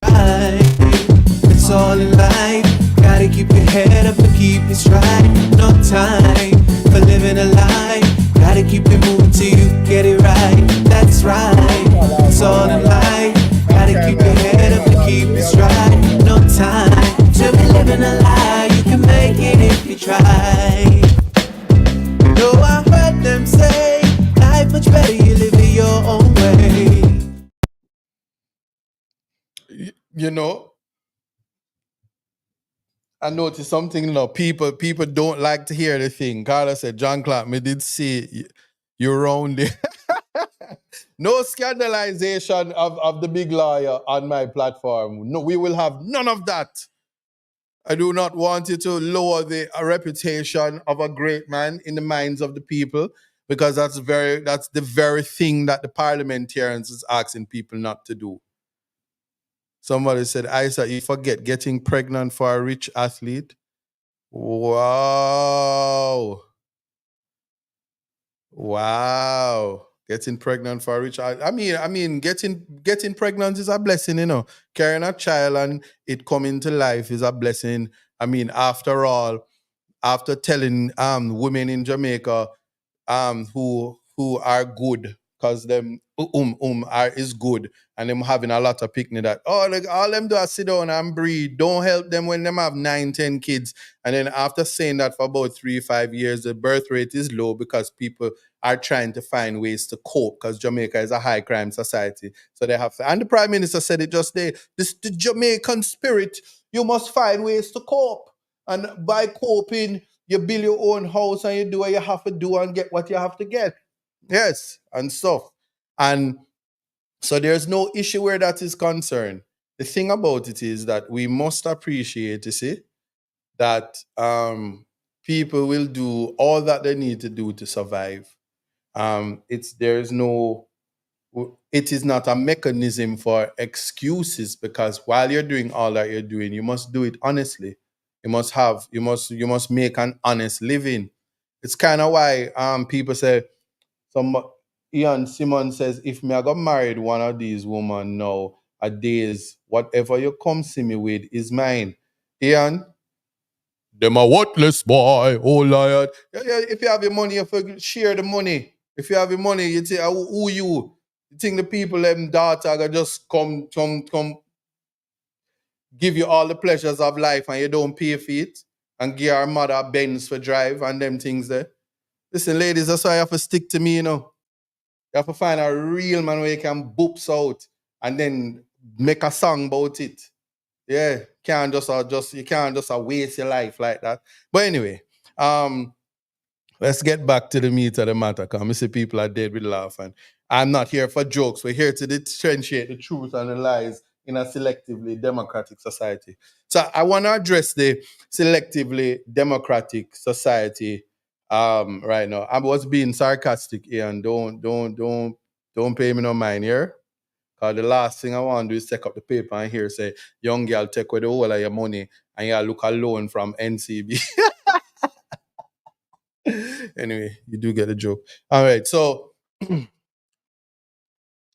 It's all in life. Gotta keep your head up and keep it straight. No time for living a lie. Gotta keep it moving till you get it right. That's right. It's all in life. Gotta keep your head up and keep it straight. No time to be living a lie. You can make it if you try. No, I heard them say life much better you live it your own way. You know, I noticed something. People don't like to hear the thing. Carla said, John Clark, me did see you around there. No scandalization of the big lawyer on my platform. No, we will have none of that. I do not want you to lower the reputation of a great man in the minds of the people, because that's the very thing that the parliamentarians is asking people not to do. Somebody said, Isa, you forget getting pregnant for a rich athlete. Wow. Wow. Getting pregnant for a rich I mean, getting pregnant is a blessing. Carrying a child and it coming to life is a blessing. I mean, after all, after telling women in Jamaica who are good, because them are is good, and them having a lot of picnic that, oh, like all them do is sit down and breathe. Don't help them when them have 9, 10 kids. And then after saying that for about 3, 5 years, the birth rate is low because people are trying to find ways to cope, because Jamaica is a high crime society. So they have to, and the Prime Minister said it just there. This the Jamaican spirit, you must find ways to cope. And by coping, you build your own house and you do what you have to do and get what you have to get. Yes, and stuff. And so there's no issue where that is concerned. The thing about it is that we must appreciate, you see, that people will do all that they need to do to survive. It is not a mechanism for excuses, because while you're doing all that you're doing, you must do it honestly. You must make an honest living. It's kind of why people say, some Ian Simmons says, if me I got married one of these women now a days, whatever you come see me with is mine. Ian, them a worthless boy, oh liar. Yeah, yeah, if you have your money, you have share the money. If you have your money, you say, who you? You think the people, them daughter, are just come give you all the pleasures of life and you don't pay for it and give our mother a Benz for drive and them things there. Listen, ladies, that's why you have to stick to me. You have to find a real man where you can boops out and then make a song about it. Yeah, you can't just waste your life like that. But anyway, um, let's get back to the meat of the matter. Because I see people are dead with laugh, and I'm not here for jokes. We're here to differentiate the truth and the lies in a selectively democratic society. So I want to address the selectively democratic society right now. I was being sarcastic here, and don't pay me no mind here. Cause the last thing I want to do is take up the paper and hear say, young girl, take away the whole of your money and you look a loan from NCB. Anyway, you do get the joke. All right, so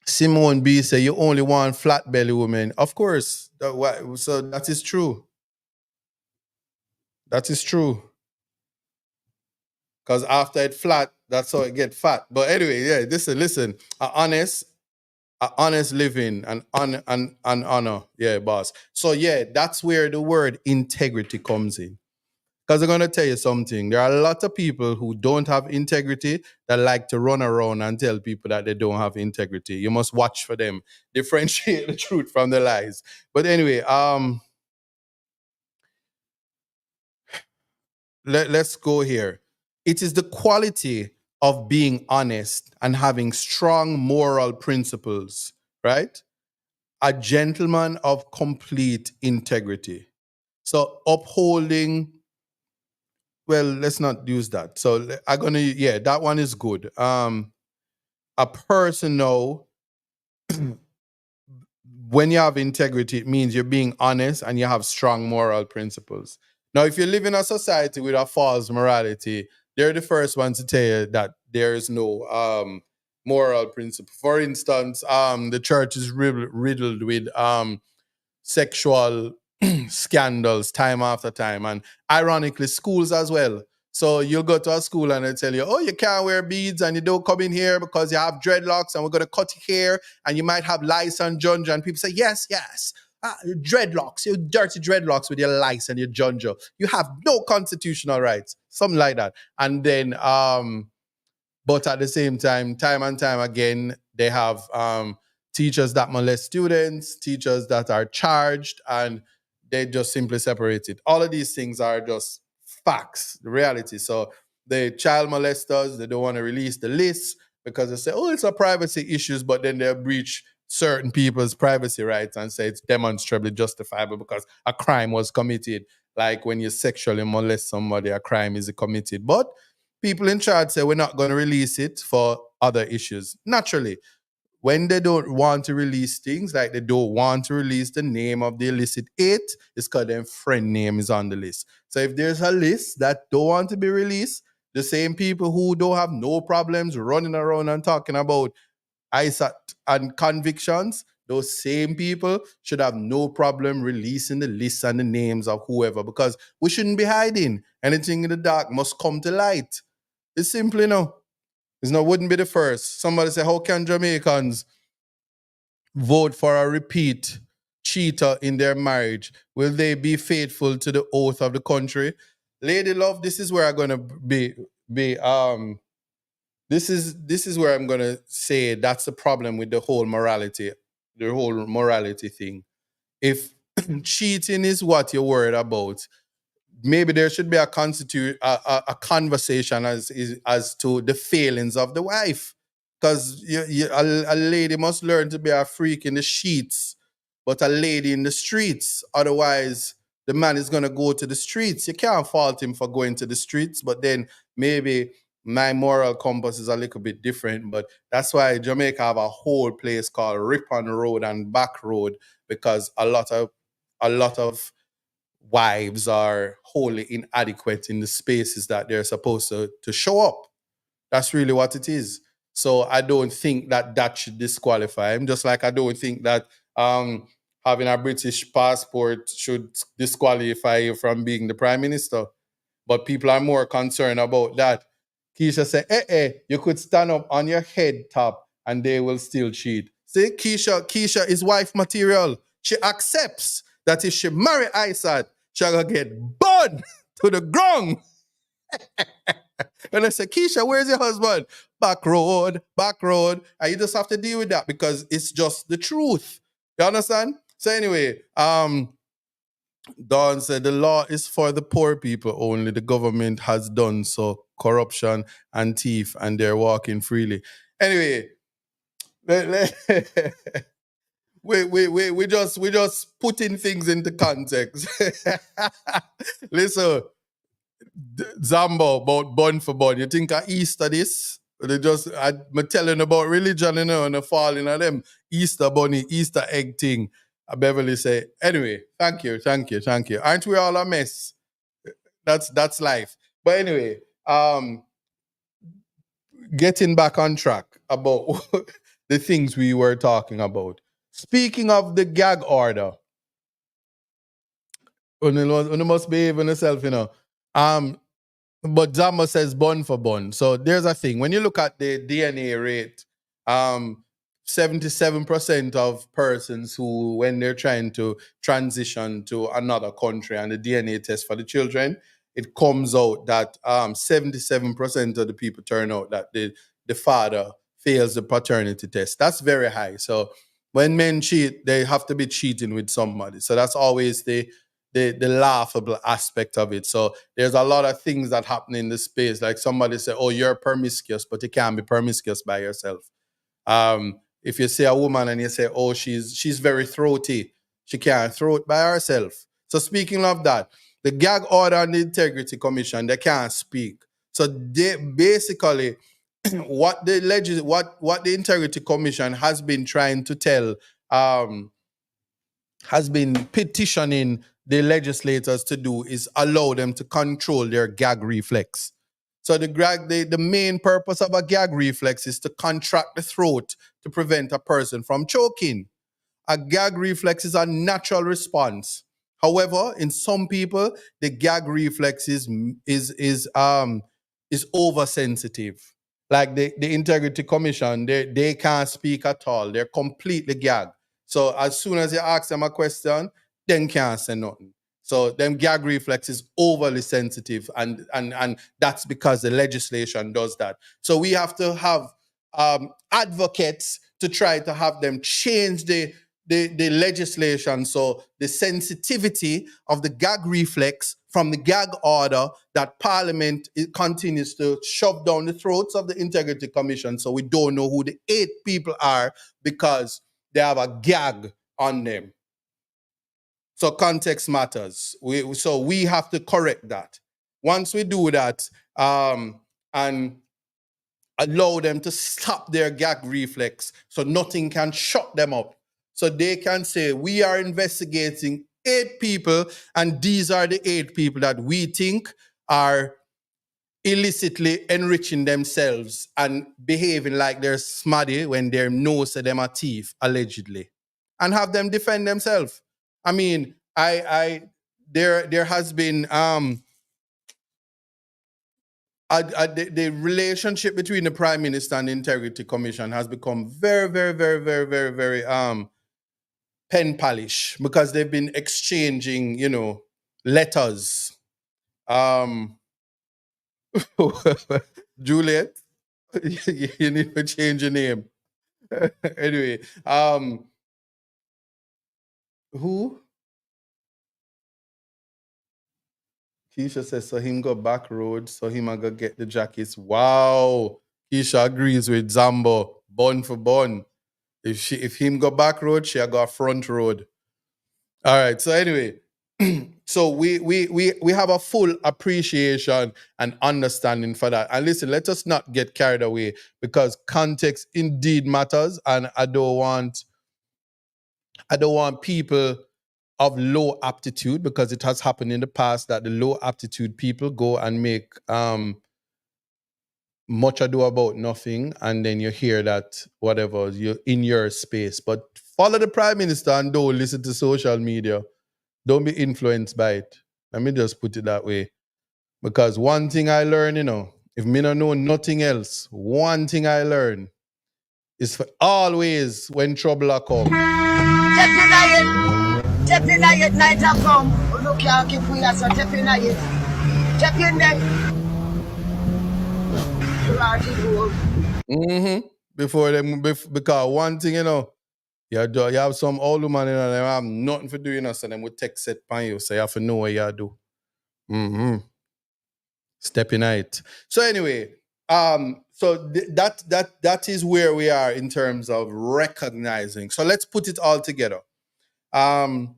Simone B say you only want flat belly women. Of course, so that is true. That is true. Because after it flat, that's how it get fat. But anyway, yeah, listen, a honest living and and honor. Yeah, boss. So yeah, that's where the word integrity comes in. Because I'm gonna tell you something. There are a lot of people who don't have integrity that like to run around and tell people that they don't have integrity. You must watch for them. Differentiate the truth from the lies. But anyway, let's go here. It is the quality of being honest and having strong moral principles, right? A gentleman of complete integrity. So upholding, well, let's not use that. So I'm gonna, yeah, that one is good. A person know when you have integrity, it means you're being honest and you have strong moral principles. Now, if you live in a society with a false morality, they're the first ones to tell you that there is no moral principle. For instance, the church is riddled with sexual scandals time after time, and ironically, schools as well. So you'll go to a school and they tell you, oh, you can't wear beads and you don't come in here because you have dreadlocks and we're going to cut your hair and you might have lice and junja. And people say, yes, yes. Dreadlocks, you dirty dreadlocks with your lice and your junja. You have no constitutional rights, something like that. And then but at the same time and time again, they have teachers that molest students, teachers that are charged, and they just simply separate it. All of these things are just facts, the reality. So the child molesters, they don't want to release the list because they say, oh, it's a privacy issues, but then they'll breach certain people's privacy rights and say it's demonstrably justifiable because a crime was committed. Like when you sexually molest somebody, a crime is committed. But people in charge say we're not going to release it for other issues. Naturally, when they don't want to release things, like they don't want to release the name of the illicit eight, it's because their friend name is on the list. So if there's a list that don't want to be released, the same people who don't have no problems running around and talking about ISAT and convictions, those same people should have no problem releasing the lists and the names of whoever, because we shouldn't be hiding. Anything in the dark must come to light. It's simple, It's not wouldn't be the first. Somebody say, how can Jamaicans vote for a repeat cheater in their marriage? Will they be faithful to the oath of the country? Lady love, this is where I'm gonna be this is where I'm gonna say that's the problem with the whole morality thing. If cheating is what you're worried about, maybe there should be a conversation as to the failings of the wife, because a lady must learn to be a freak in the sheets, but a lady in the streets. Otherwise, the man is going to go to the streets. You can't fault him for going to the streets, but then maybe my moral compass is a little bit different. But that's why Jamaica have a whole place called Ripon Road and Back Road, because a lot of wives are wholly inadequate in the spaces that they're supposed to show up. That's really what it is. So I don't think that that should disqualify him, just like I don't think that having a British passport should disqualify you from being the prime minister. But people are more concerned about that. Keisha said, you could stand up on your head top and they will still cheat. See, Keisha is wife material. She accepts that if she marry Isaac, she'll gonna get burned to the ground. And I said, Keisha, where's your husband? Back road, back road. And you just have to deal with that because it's just the truth. You understand? So anyway, Don said the law is for the poor people only. The government has done so. Corruption and thief, and they're walking freely. Anyway, we just putting things into context. Listen, Zambo about bun for bun. You think of Easter this? I'm telling about religion, and the falling of them Easter bunny, Easter egg thing. Beverly say, anyway, thank you. Aren't we all a mess? That's life. But anyway, getting back on track about the things we were talking about. Speaking of the gag order, you must behave on yourself, But Zama says bun for bun. So there's a thing. When you look at the DNA rate, um, 77% of persons who, when they're trying to transition to another country and the DNA test for the children, it comes out that 77% of the people turn out that the father fails the paternity test. That's very high. So when men cheat, they have to be cheating with somebody. So that's always the laughable aspect of it. So there's a lot of things that happen in the space. Like somebody say, "Oh, you're promiscuous," but you can't be promiscuous by yourself. If you see a woman and you say, "Oh, she's very throaty," she can't throat by herself. So speaking of that, the gag order and the integrity commission, they can't speak. So they basically what the integrity commission has been trying to tell um, has been petitioning the legislators to do is allow them to control their gag reflex. So the main purpose of a gag reflex is to contract the throat to prevent a person from choking. A gag reflex is a natural response. However, in some people, the gag reflex is oversensitive. Like the Integrity Commission, they can't speak at all. They're completely gagged. So as soon as you ask them a question, then can't say nothing. So them gag reflex is overly sensitive, and that's because the legislation does that. So we have to have advocates to try to have them change the legislation so the sensitivity of the gag reflex from the gag order that Parliament continues to shove down the throats of the Integrity Commission, so we don't know who the 8 people are because they have a gag on them. So context matters. So we have to correct that. Once we do that, and allow them to stop their gag reflex so nothing can shut them up. So they can say, we are investigating 8 people, and these are the 8 people that we think are illicitly enriching themselves and behaving like they're smutty when they know say them a thief, allegedly. And have them defend themselves. I mean, there has been the relationship between the Prime Minister and the Integrity Commission has become very, very, very, very, very, very pen palish because they've been exchanging, letters. Um, Juliet, you need to change your name. Anyway, who? Keisha says, so him go back road, so him a go get the jackets. Wow. Keisha agrees with Zambo, bun for bun. If him go back road, she a go front road. All right. So anyway, so we have a full appreciation and understanding for that. And listen, let us not get carried away because context indeed matters, and I don't want people of low aptitude, because it has happened in the past that the low aptitude people go and make much ado about nothing, and then you hear that whatever you're in your space. But follow the Prime Minister and don't listen to social media. Don't be influenced by it. Let me just put it that way. Because one thing I learned, if me not know nothing else, one thing I learned is for always when trouble a come. Step in it, night a come. Look here, keep we are so step in it. Step in there. Before them, because one thing, you have some old woman, them have nothing for doing, so them would take set on you, so you have to know what you do. Step in it. So anyway, that is where we are in terms of recognizing. So let's put it all together. Um,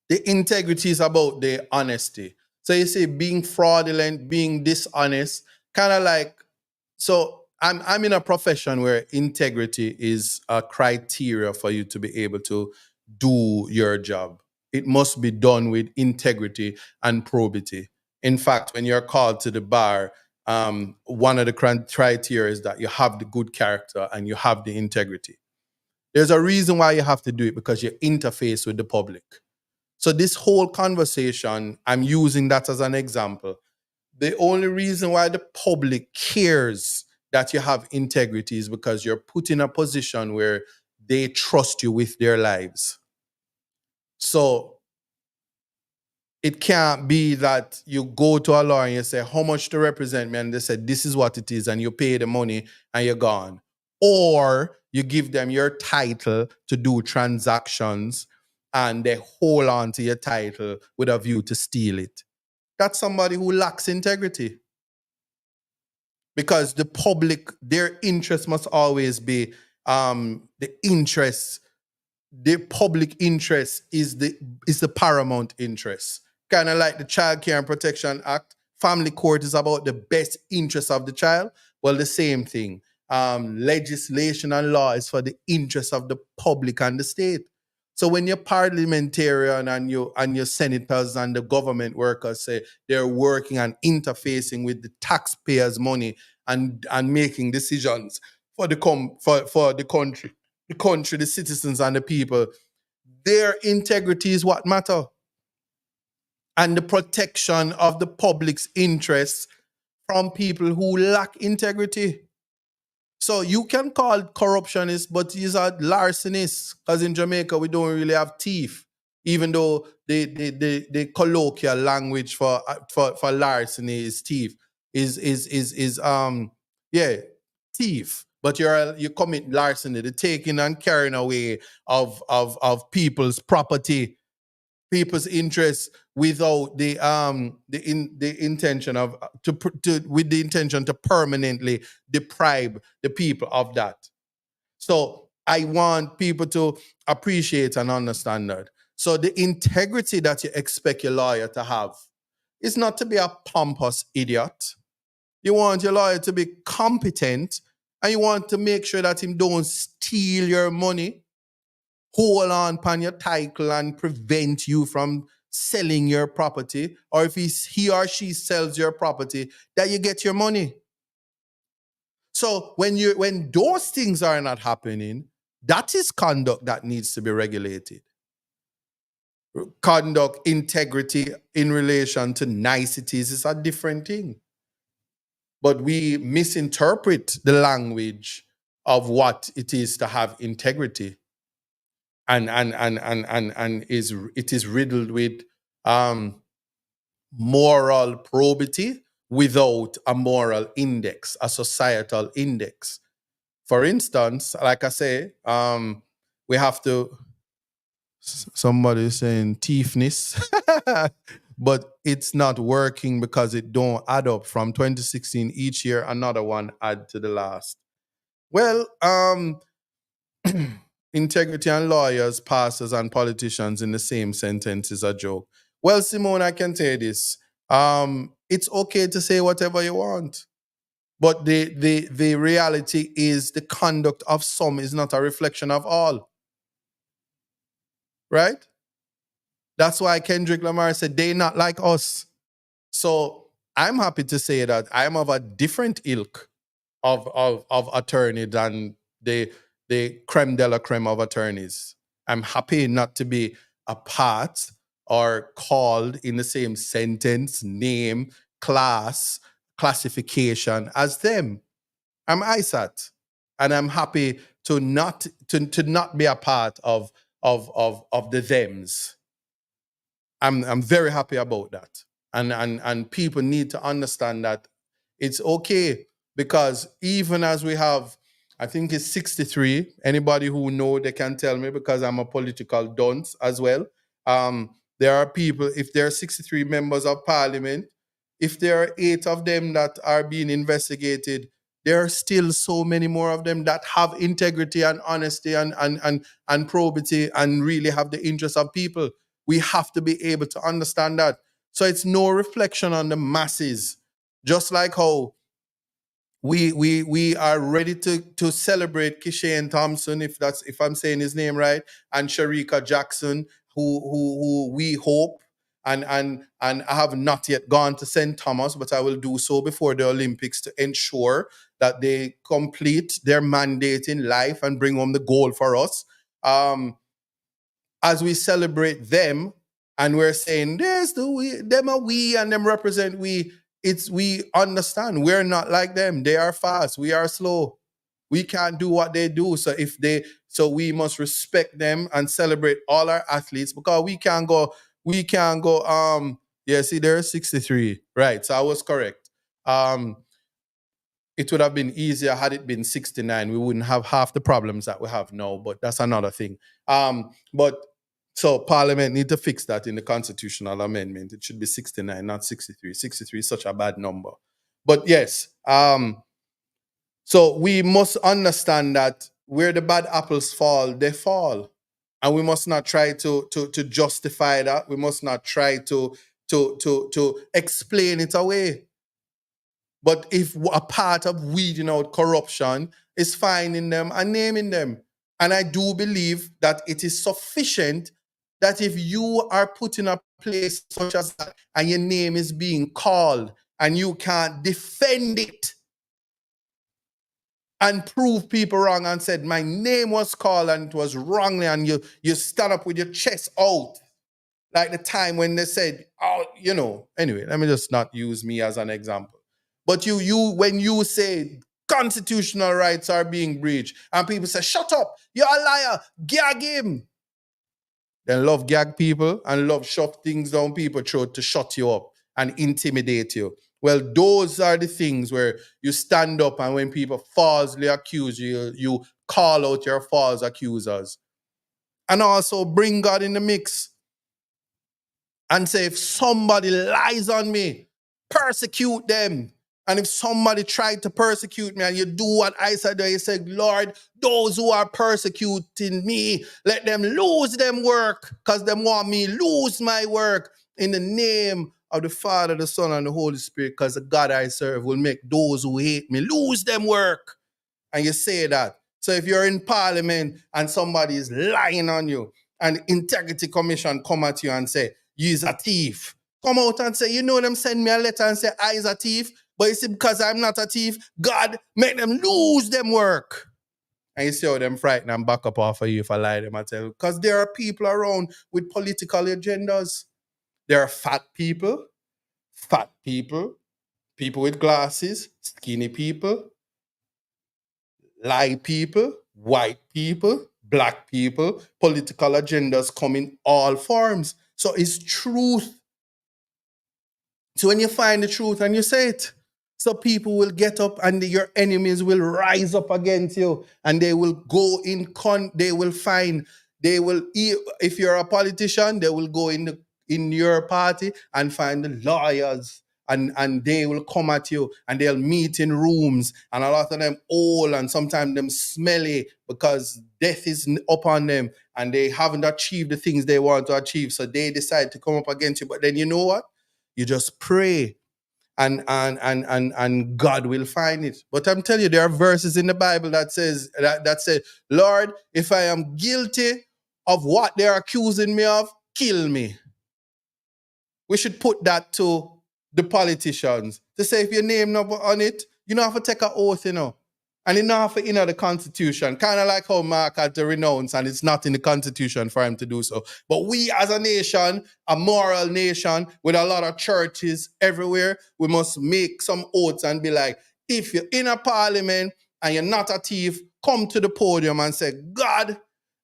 the integrity is about the honesty. So you see, being fraudulent, being dishonest, kind of like, so I'm in a profession where integrity is a criteria for you to be able to do your job. It must be done with integrity and probity. In fact, when you're called to the bar, one of the criteria is that you have the good character and you have the integrity. There's a reason why you have to do it, because you interface with the public. So this whole conversation, I'm using that as an example. The only reason why the public cares that you have integrity is because you're put in a position where they trust you with their lives. So it can't be that you go to a lawyer and you say, how much to represent me? And they say, this is what it is. And you pay the money and you're gone. Or you give them your title to do transactions and they hold on to your title with a view to steal it. That's somebody who lacks integrity. Because the public, their interest must always be the interest, the public interest is the paramount interest. Kind of like the Child Care and Protection Act. Family court is about the best interest of the child. Well, the same thing. Legislation and law is for the interest of the public and the state. So when your parliamentarian and your senators and the government workers say they're working and interfacing with the taxpayers' money and making decisions for for the country, the citizens and the people, their integrity is what matter. And the protection of the public's interests from people who lack integrity. So you can call it corruptionists, but these are larcenists. Because in Jamaica, we don't really have thief, even though the colloquial language for larceny is thief, is yeah, thief. But you commit larceny, the taking and carrying away of people's property, people's interests without the intention of to with the intention to permanently deprive the people of that. So I want people to appreciate and understand that. So the integrity that you expect your lawyer to have is not to be a pompous idiot. You want your lawyer to be competent, and you want to make sure that him don't steal your money, hold on upon your title and prevent you from selling your property, or if he or she sells your property, that you get your money. So when those things are not happening, that is conduct that needs to be regulated. Conduct, integrity in relation to niceties is a different thing. But we misinterpret the language of what it is to have integrity. And is it is riddled with um, moral probity without a moral index, a societal index. For instance, like I say, we have to. Somebody is saying thiefness, but it's not working because it don't add up. From 2016, each year another one add to the last. Well, integrity and lawyers, pastors, and politicians in the same sentence is a joke. Well, Simone, I can tell you this. It's okay to say whatever you want. But the reality is the conduct of some is not a reflection of all. Right? That's why Kendrick Lamar said they not like us. So I'm happy to say that I'm of a different ilk of attorney than the creme de la creme of attorneys. I'm happy not to be a part or called in the same sentence, name, class, classification as them. I'm ISAT. And I'm happy to not be a part of the thems. I'm very happy about that. And people need to understand that it's okay, because even as we have, I think it's 63. Anybody who know, they can tell me, because I'm a political dunce as well. There are people, if there are 63 members of parliament, if there are 8 of them that are being investigated, there are still so many more of them that have integrity and honesty and probity and really have the interest of people. We have to be able to understand that. So it's no reflection on the masses. Just like how we are ready to celebrate Kishane Thompson, if I'm saying his name right, and Sharika Jackson, who we hope, and I have not yet gone to St. Thomas, but I will do so before the Olympics to ensure that they complete their mandate in life and bring home the gold for us. As we celebrate them, and we're saying there's the we, them are we, and them represent we. we understand we're not like them. They are fast, we are slow. We can't do what they do. So we must respect them and celebrate all our athletes, because we can go yeah, see, there's 63. Right. So I was correct. Um it would have been easier had it been 69. We wouldn't have half the problems that we have now, but that's another thing. But so Parliament need to fix that in the constitutional amendment. It should be 69, not 63. 63 is such a bad number. But yes, so we must understand that where the bad apples fall, they fall. And we must not try to justify that. We must not try to explain it away. But if a part of weeding out corruption is finding them and naming them. And I do believe that it is sufficient that if you are put in a place such as that and your name is being called and you can't defend it and prove people wrong and said, my name was called and it was wrongly, and you stand up with your chest out, like the time when they said, oh, anyway, let me just not use me as an example. But when you say constitutional rights are being breached and people say, shut up, you're a liar, gag him. Then love gag people and love shove things down people's throat to shut you up and intimidate you. Well, those are the things where you stand up, and when people falsely accuse you, you call out your false accusers. And also bring God in the mix and say, if somebody lies on me, persecute them. And if somebody tried to persecute me and you do what I said, you say, Lord, those who are persecuting me, let them lose them work, because they want me lose my work, in the name of the Father, the Son, and the Holy Spirit, because the God I serve will make those who hate me lose them work. And you say that. So if you're in parliament and somebody is lying on you, and integrity commission come at you and say, you is a thief, come out and say, them send me a letter and say, I is a thief, but you see, because I'm not a thief, God make them lose them work. And you see how them frightened and back up off of you if I lie them, I tell you. Because there are people around with political agendas. There are fat people, people with glasses, skinny people, lie people, white people, black people. Political agendas come in all forms. So it's truth. So when you find the truth and you say it, so people will get up and your enemies will rise up against you, and they will go they will find, if you're a politician, they will go in your party and find the lawyers, and they will come at you, and they'll meet in rooms, and a lot of them old and sometimes them smelly because death is upon them and they haven't achieved the things they want to achieve. So they decide to come up against you. But then you know what? You just pray, and God will find it. But I'm telling you, there are verses in the Bible that say, Lord, if I am guilty of what they're accusing me of, kill me. We should put that to the politicians to say, if your name not on it, you don't have to take an oath, And you don't have to the Constitution. Kind of like how Mark had to renounce, and it's not in the Constitution for him to do so. But we as a nation, a moral nation with a lot of churches everywhere, we must make some oaths and be like, if you're in a parliament and you're not a thief, come to the podium and say, God,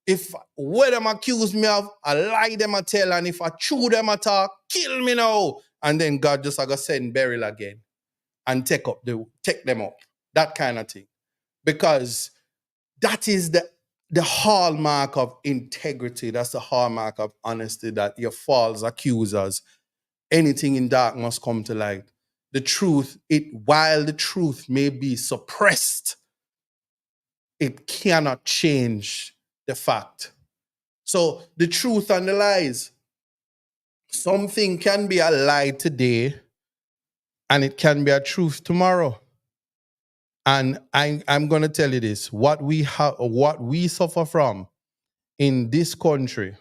if what them accuse me of, I lie them a tell, and if I chew them a talk, kill me now. And then God just gonna send burial again and take them up. That kind of thing. Because that is the hallmark of integrity. That's the hallmark of honesty, that your false accusers, anything in dark must come to light. The truth, while the truth may be suppressed, it cannot change the fact. So the truth and the lies. Something can be a lie today and it can be a truth tomorrow. And I'm going to tell you this, what we suffer from in this country,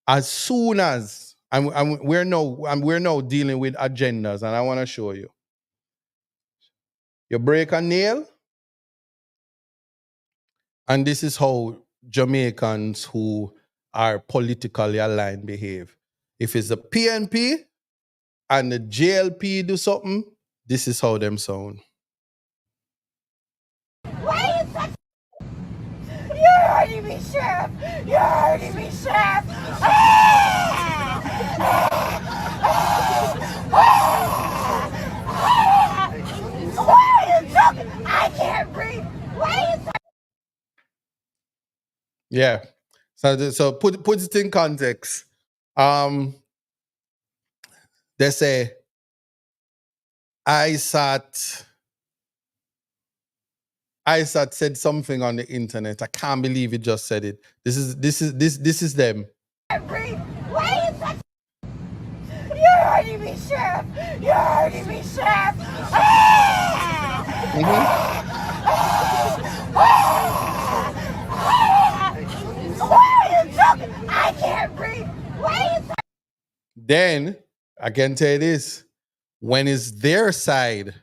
as soon as we're now dealing with agendas, and I want to show you. You break a nail, and this is how Jamaicans who are politically aligned behave. If it's the PNP and the JLP do something, this is how them sound. Why is that? You're hurting me, Sheriff! You're hurting me, Sheriff! Why are you choking? I can't breathe! Why is that? Yeah. So put it in context. They say ISAT said something on the internet. I can't believe it just said it. This is them. I can't breathe! Why is that? You're hurting me, Sheriff! You're hurting me, Sheriff! Why are you choking? I can't breathe! Why is that? Then I can tell you this: when it's their side,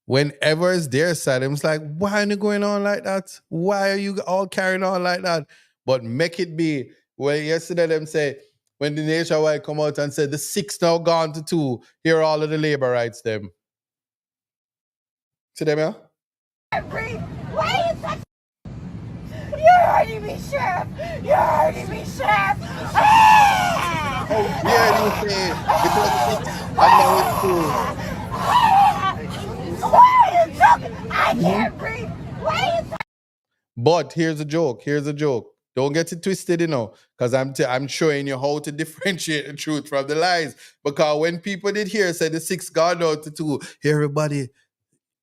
whenever it's their side, I'm just like, why are you going on like that? Why are you all carrying on like that? But make it be. Well, yesterday them say when the nationwide come out and said the 6 now gone to 2, here are all of the labor rights them. See them, yeah? I can't breathe! Why is that? You're hurting me, Sheriff! You're hurting me, Sheriff! How dare you say it was 6 and now it's 2? Why are you choking? I can't breathe! Why is that? But here's a joke. Here's a joke. Don't get it twisted, because I'm showing you how to differentiate the truth from the lies. Because when people did hear said the 6 gone down to 2, everybody,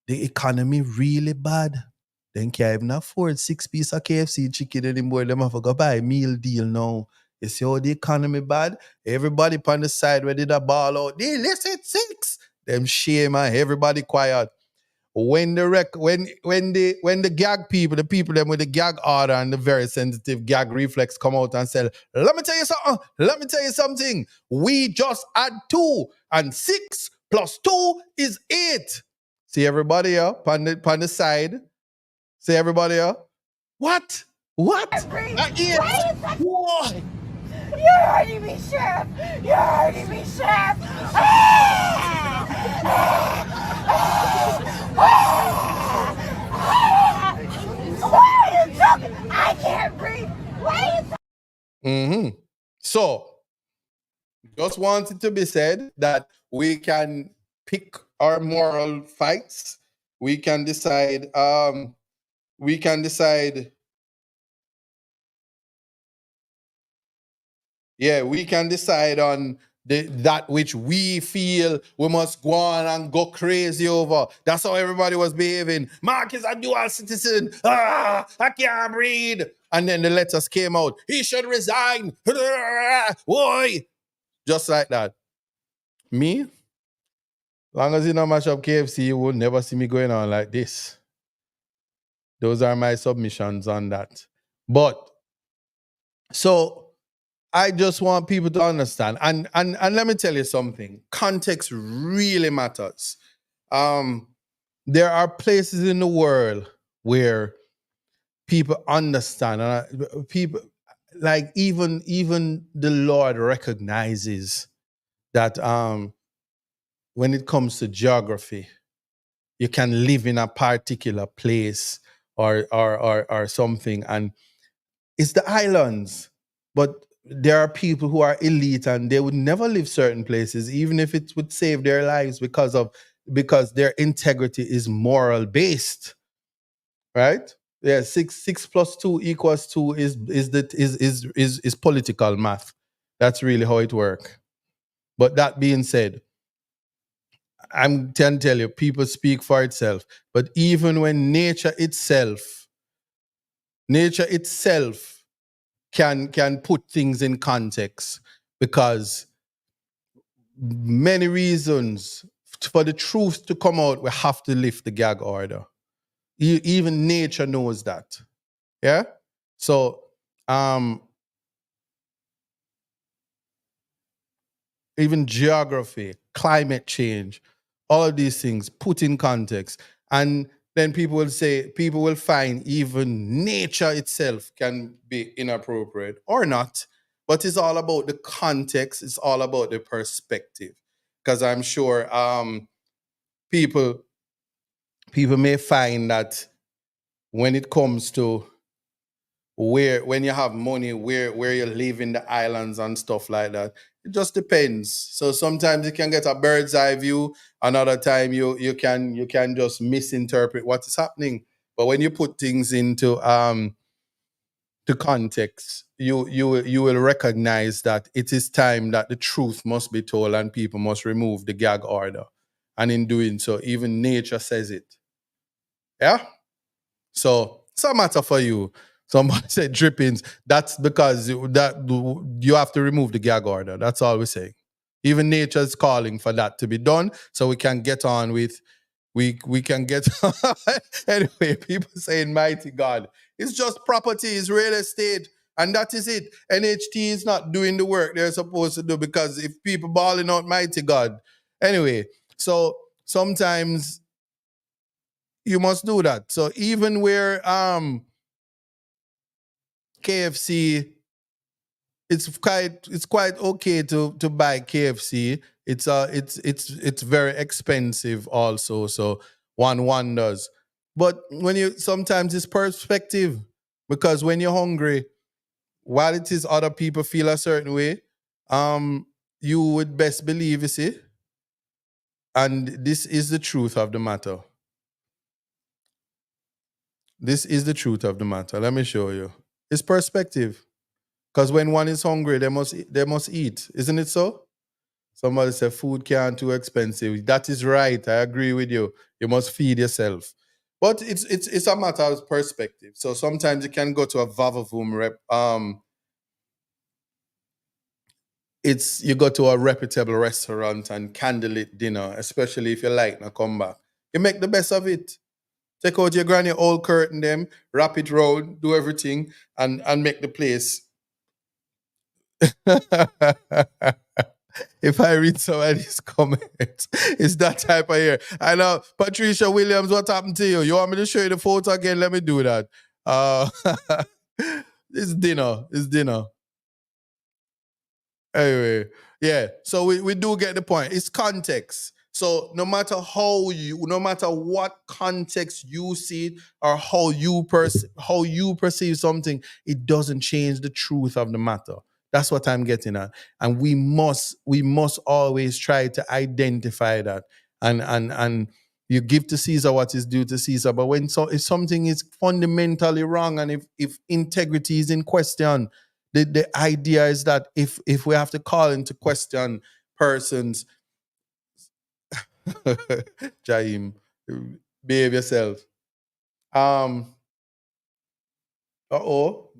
the economy really bad. Then can't even afford 6 piece of KFC chicken anymore. Them have to go buy a meal deal now. You see how the economy bad? Everybody on the side where did a ball out. They listen 6. Them shame and everybody quiet. When the gag people, the people them with the gag order and the very sensitive gag reflex come out and say, let me tell you something, let me tell you something. We just add 2 and 6 plus 2 is 8. See everybody up on the side. See everybody up. What? What? Why 8? Why? You're hurting me, Sheriff! You're hurting me, Sheriff! Why are you choking? I can't breathe! Why is that? So, just wanted to be said that we can pick our moral fights. We can decide. We can decide. Yeah, we can decide on that which we feel we must go on and go crazy over. That's how everybody was behaving. Mark is a dual citizen. I can't read. And then the letters came out. He should resign. Why? Just like that. Me, long as you don't mash up KFC, you will never see me going on like this. Those are my submissions on that. But so I just want people to understand, and let me tell you something. Context really matters. There are places in the world where people understand, and people like even the Lord recognizes that when it comes to geography, you can live in a particular place or something, and it's the islands, but there are people who are elite and they would never leave certain places, even if it would save their lives because their integrity is moral based, right? Yeah, six plus 2 equals 2 is political math. That's really how it works. But that being said, I'm can tell you, people speak for itself. But even when nature itself can put things in context, because many reasons for the truth to come out, we have to lift the gag order. Even nature knows that. Yeah. So even geography, climate change, all of these things put in context. And then people will find even nature itself can be inappropriate or not. but it's all about the context. It's all about the perspective. Because I'm sure people people may find that when it comes to where when you have money, where you live in the islands and stuff like that, it just depends. So sometimes you can get a bird's eye view, another time you can just misinterpret what is happening. But when you put things into to context, you will recognize that it is time that the truth must be told and people must remove the gag order. And in doing so, even nature says it. Yeah. So it's a matter for you. Somebody said drippings. That's because you have to remove the gag order. That's all we're saying. Even nature is calling for that to be done, so we can get on with we can get anyway. People saying mighty God. It's just property, it's real estate, and that is it. NHT is not doing the work they're supposed to do because if people balling out mighty God. Anyway, so sometimes you must do that. So even where KFC, it's quite okay to buy KFC. It's very expensive also. So one wonders. But when you sometimes it's perspective, because when you're hungry, while it is other people feel a certain way, you would best believe, you see. And this is the truth of the matter. This is the truth of the matter. Let me show you. It's perspective. Because when one is hungry, they must eat. Isn't it so? Somebody said food can't too expensive. That is right. I agree with you. You must feed yourself. But it's a matter of perspective. So sometimes you can go to a Vavavoom rep. It's you go to a reputable restaurant and candlelit dinner, especially if you like na come back. You make the best of it. Take out your granny old curtain them, wrap it round, do everything, and make the place. If I read somebody's comments, it's that type of year. I know, Patricia Williams, what happened to you? You want me to show you the photo again? Let me do that. Uh, it's dinner. It's dinner. Anyway, yeah. So we do get the point. It's context. So no matter what context you see it or how you perceive something, it doesn't change the truth of the matter. That's what I'm getting at. And we must always try to identify that. And you give to Caesar what is due to Caesar. But if something is fundamentally wrong and if integrity is in question, the idea is that if we have to call into question persons, Jaim, behave yourself. Um,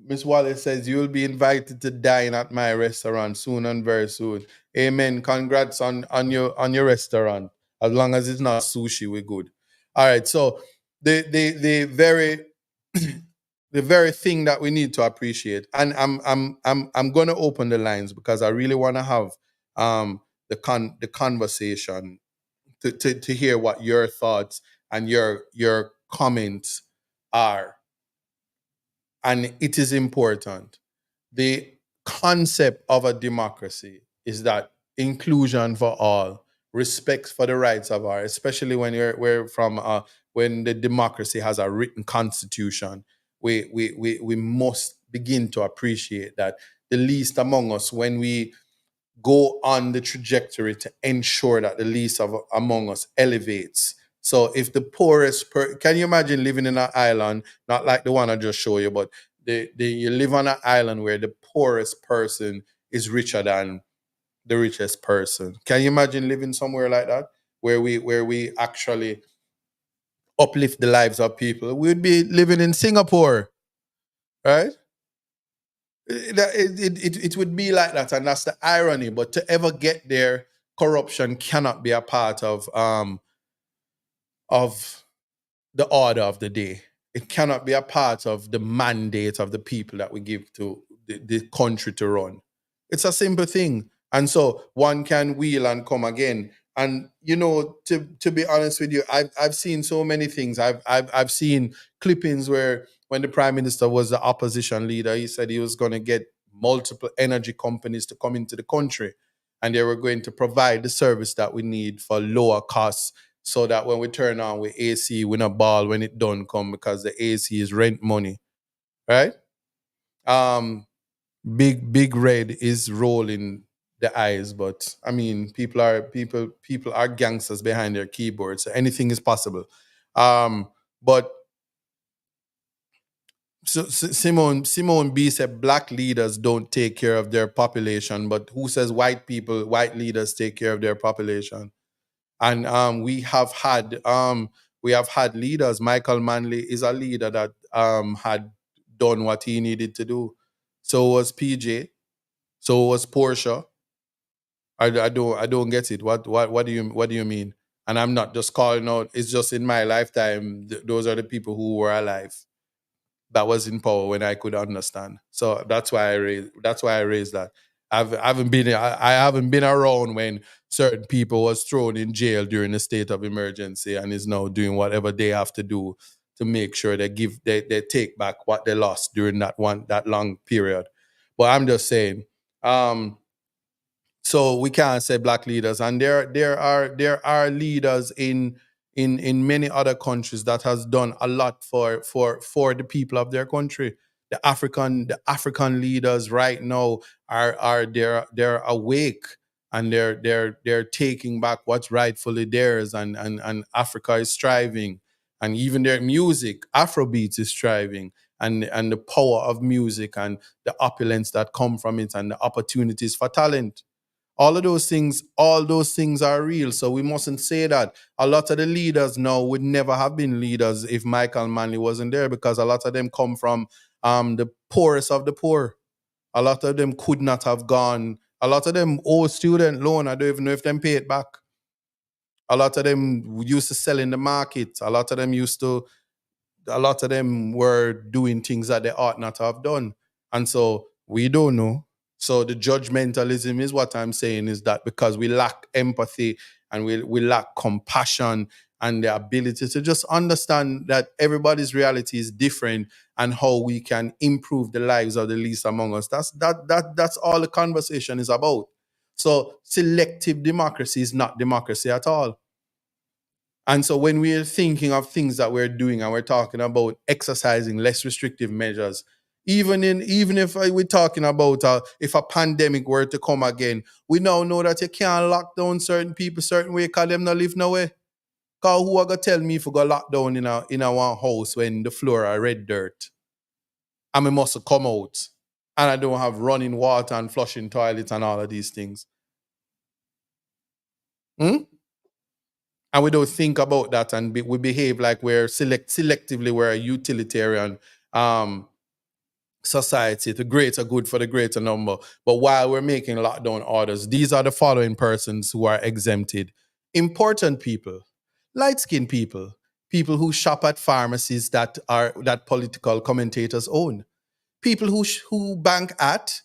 Miss Wallace says you'll be invited to dine at my restaurant soon and very soon. Amen. Congrats on your restaurant. As long as it's not sushi, we're good. All right. So the very the very thing that we need to appreciate, and I'm gonna open the lines because I really want to have the conversation to hear what your thoughts and your comments are, and it is important. The concept of a democracy is that inclusion for all, respect for the rights of all, especially when we're from when the democracy has a written constitution. We must begin to appreciate that the least among us, when we go on the trajectory to ensure that the least of among us elevates. So if the can you imagine living in an island, not like the one I just showed you, but you live on an island where the poorest person is richer than the richest person. Can you imagine living somewhere like that, where we actually uplift the lives of people? We'd be living in Singapore, right? It would be like that, and that's the irony. But to ever get there, corruption cannot be a part of the order of the day. It cannot be a part of the mandate of the people that we give to the country to run. It's a simple thing. And so one can wheel and come again. And to be honest with you, I've seen so many things. I've seen clippings where when the prime minister was the opposition leader, he said he was going to get multiple energy companies to come into the country, and they were going to provide the service that we need for lower costs, so that when we turn on with AC, we not ball when it done come, because the AC is rent money, right? Um, big red is rolling the eyes, but I mean, people are gangsters behind their keyboards, so anything is possible. But Simone B said black leaders don't take care of their population, but who says white leaders take care of their population? And we have had leaders. Michael Manley is a leader that had done what he needed to do. So was PJ. So was Portia. I don't get it. What do you mean? And I'm not just calling out. It's just in my lifetime. Those are the people who were alive, that was in power when I could understand. So that's why I raised that. I haven't been around when certain people was thrown in jail during a state of emergency and is now doing whatever they have to do to make sure they take back what they lost during that long period. But I'm just saying, um, so we can't say black leaders, and there are leaders in many other countries that has done a lot for the people of their country. The African leaders right now they're awake, and they're taking back what's rightfully theirs, and Africa is striving, and even their music, Afrobeat, is striving, and the power of music and the opulence that come from it and the opportunities for talent, all those things are real. So we mustn't say that a lot of the leaders now would never have been leaders if Michael Manley wasn't there, because a lot of them come from the poorest of the poor. A lot of them could not have gone. A lot of them owe student loan. I don't even know if them pay it back. A lot of them used to sell in the market. A lot of them were doing things that they ought not to have done. And so we don't know. So the judgmentalism is what I'm saying, is that because we lack empathy, and we lack compassion and the ability to just understand that everybody's reality is different, and how we can improve the lives of the least among us. That's all the conversation is about. So selective democracy is not democracy at all. And so when we're thinking of things that we're doing, and we're talking about exercising less restrictive measures, even if we're talking about if a pandemic were to come again, we now know that you can't lock down certain people certain way, because them not live nowhere. Because who are gonna tell me if we go lock down in a one house when the floor are red dirt, and we must come out, and I don't have running water and flushing toilets and all of these things. Hmm? And we don't think about that, and we behave like selectively we're a utilitarian um, society, the greater good for the greater number. But while we're making lockdown orders, these are the following persons who are exempted: important people, light-skinned people, people who shop at pharmacies that political commentators own, people who bank at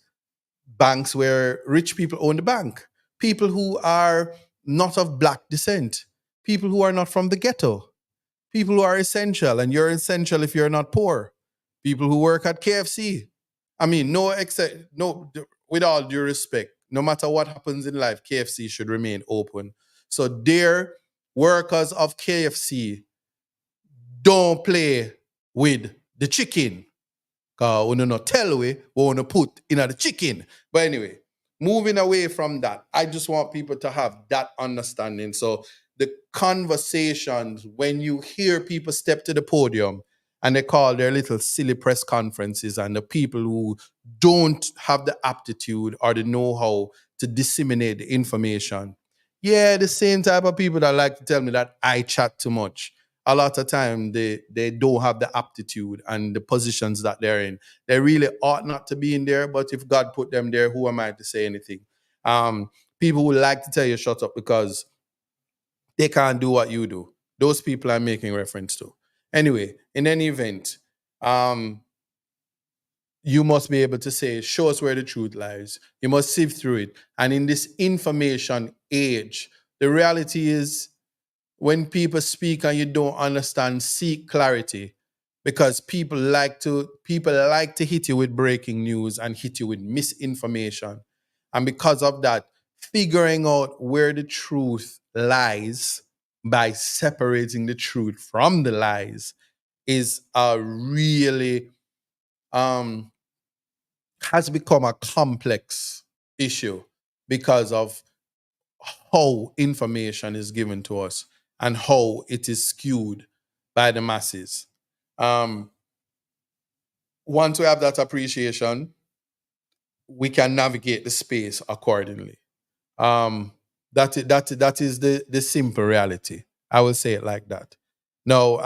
banks where rich people own the bank, people who are not of black descent, people who are not from the ghetto, people who are essential, and you're essential if you're not poor, people who work at KFC. I mean, with all due respect, no matter what happens in life, KFC should remain open. So, dear workers of KFC, don't play with the chicken. Cause we not tell we want to put in the chicken. But anyway, moving away from that, I just want people to have that understanding. So the conversations, when you hear people step to the podium and they call their little silly press conferences, and the people who don't have the aptitude or the know-how to disseminate the information. Yeah, the same type of people that like to tell me that I chat too much. A lot of time they don't have the aptitude and the positions that they're in. They really ought not to be in there, but if God put them there, who am I to say anything? Um, People would like to tell you shut up because they can't do what you do. Those people I'm making reference to. Anyway, in any event, um, you must be able to say, show us where the truth lies. You must sift through it. And in this information age, the reality is when people speak and you don't understand, seek clarity, because people like to hit you with breaking news and hit you with misinformation. And because of that, figuring out where the truth lies by separating the truth from the lies is a really um has become a complex issue because of how information is given to us and how it is skewed by the masses. Um, Once we have that appreciation, we can navigate the space accordingly. Um, that is the simple reality. I will say it like that. Now,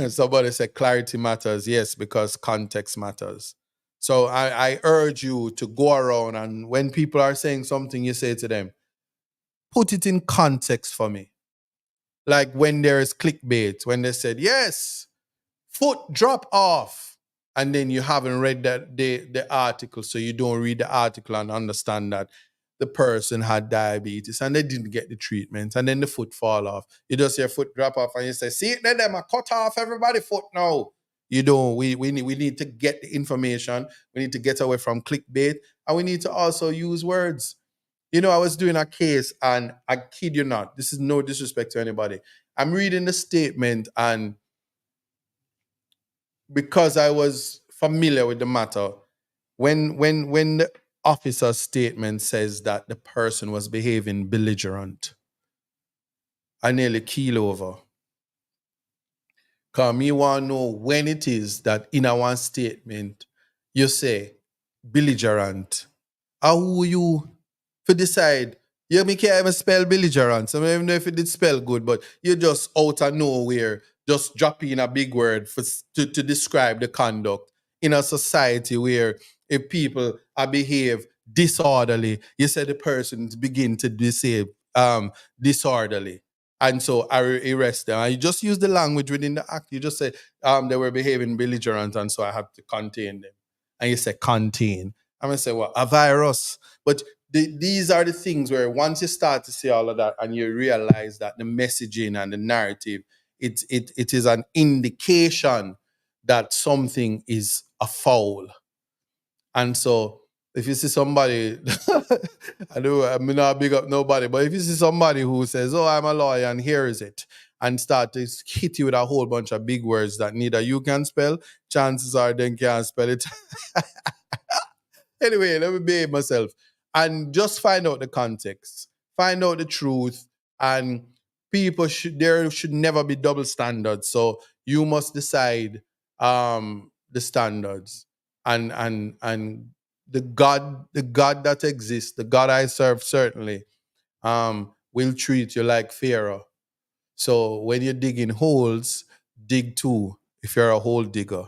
somebody said clarity matters. Yes, because context matters. So I urge you to go around, and when people are saying something, you say to them, put it in context for me. Like when there is clickbait, when they said, yes, foot drop off, and then you haven't read the article, so you don't read the article and understand that the person had diabetes and they didn't get the treatment, and then the foot fall off. You just hear foot drop off and you say, see, then them are cut off everybody foot now. You don't. We need to get the information. We need to get away from clickbait, and we need to also use words. I was doing a case, and I kid you not, this is no disrespect to anybody. I'm reading the statement, and because I was familiar with the matter, when the officer's statement says that the person was behaving belligerent, I nearly keel over. Cause me want to know when it is that in a one statement you say belligerent. How you to decide? You me can't even spell belligerent. So I don't even know if it did spell good, but you just out of nowhere just drop in a big word to describe the conduct in a society where if people are behave disorderly, you say the person begin to behave disorderly. And so I arrest them. I just use the language within the act. You just say they were behaving belligerent, and so I have to contain them. And you say contain. I'm gonna say, well, a virus. But these are the things where once you start to see all of that and you realize that the messaging and the narrative, it is an indication that something is a foul. And so if you see somebody, I'm not big up nobody, but if you see somebody who says, oh, I'm a lawyer and here is it, and start to hit you with a whole bunch of big words that neither you can spell, chances are they can't spell it. Anyway, let me behave myself and just find out the context, find out the truth, and there should never be double standards. So you must decide the standards, and the God that exists, the God I serve certainly will treat you like Pharaoh. So when you're digging holes, dig two if you're a hole digger.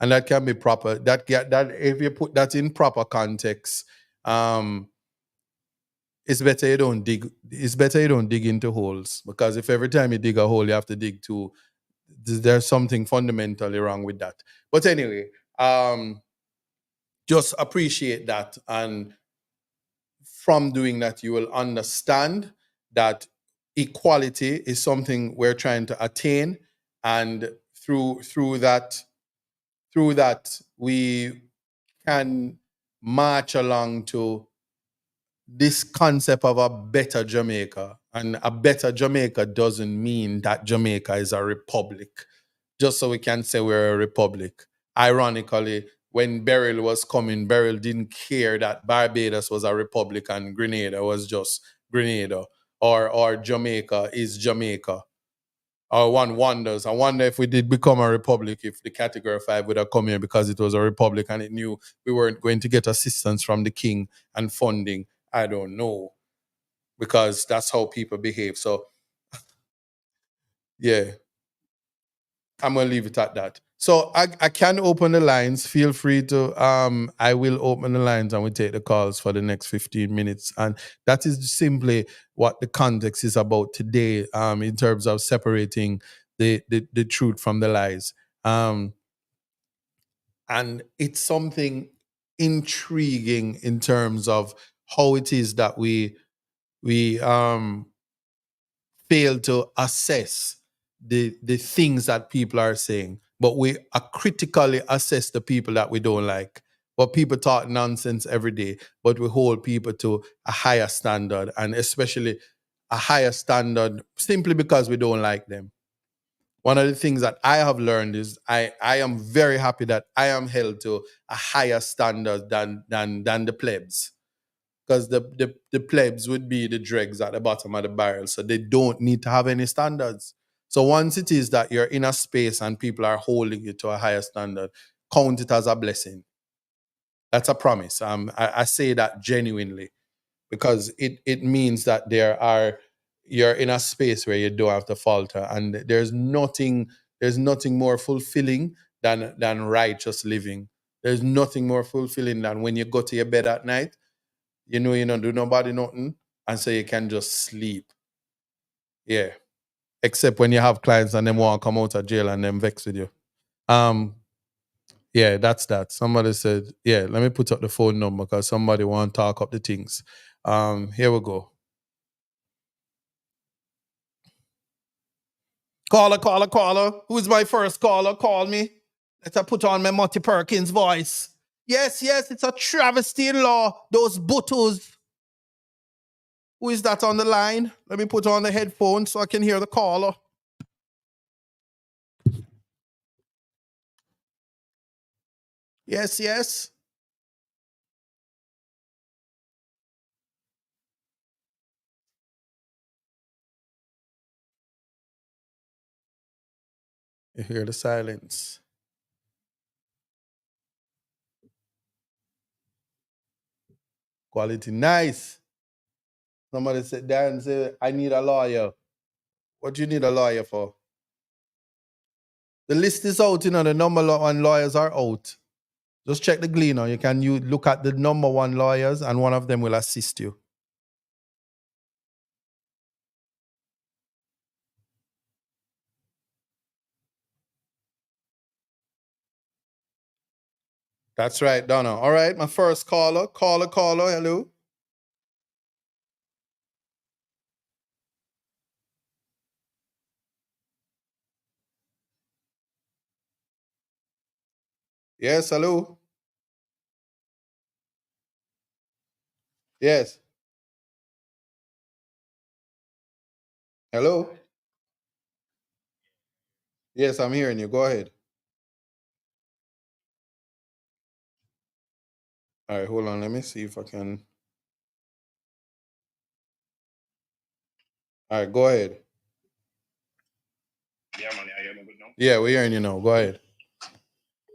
And that can be proper. That if you put that in proper context, um, it's better you don't dig into holes, because if every time you dig a hole you have to dig two, there's something fundamentally wrong with that. But anyway, just appreciate that, and from doing that you will understand that equality is something we're trying to attain, and through that we can march along to this concept of a better Jamaica. And a better Jamaica doesn't mean that Jamaica is a republic, just so we can say we're a republic. Ironically, when Beryl was coming, Beryl didn't care that Barbados was a republic and Grenada was just Grenada, or Jamaica is Jamaica. Or one wonders. I wonder if we did become a republic, if the Category 5 would have come here because it was a republic and it knew we weren't going to get assistance from the king and funding. I don't know, because that's how people behave. So, yeah, I'm gonna leave it at that. So I can open the lines. Feel free to I will open the lines and we take the calls for the next 15 minutes. And that is simply what the context is about today, in terms of separating the truth from the lies. Um and it's something intriguing in terms of how it is that we fail to assess the things that people are saying, but we critically assess the people that we don't like. But people talk nonsense every day, but we hold people to a higher standard, and especially a higher standard simply because we don't like them. One of the things that I have learned is I am very happy that I am held to a higher standard than the plebs, because the plebs would be the dregs at the bottom of the barrel. So they don't need to have any standards. So once it is that you're in a space and people are holding you to a higher standard, count it as a blessing. That's a promise. I say that genuinely, because it means that you're in a space where you don't have to falter. And there's nothing more fulfilling than righteous living. There's nothing more fulfilling than when you go to your bed at night, you don't do nobody nothing, and so you can just sleep. Yeah. Except when you have clients and them want to come out of jail and them vex with you. Um, yeah, that's that. Somebody said, yeah, let me put up the phone number because somebody want to talk up the things. Here we go. Caller, caller, caller. Who's my first caller? Call me. Let's put on my Monty Perkins voice. Yes, yes, it's a travesty in law. Those butters. Who is that on the line? Let me put on the headphones so I can hear the caller. Yes, yes. You hear the silence. Quality nice. Somebody sit there and say, I need a lawyer. What do you need a lawyer for? The list is out, the number one lawyers are out. Just check the Gleaner. You look at the number one lawyers and one of them will assist you. That's right, Donna. All right, my first caller. Caller. Hello. Yes, hello. Yes. Hello. Yes, I'm hearing you. Go ahead. All right, hold on. Let me see if I can. All right, go ahead. Yeah, man, I hear me good now. Yeah, we're hearing you now. Go ahead.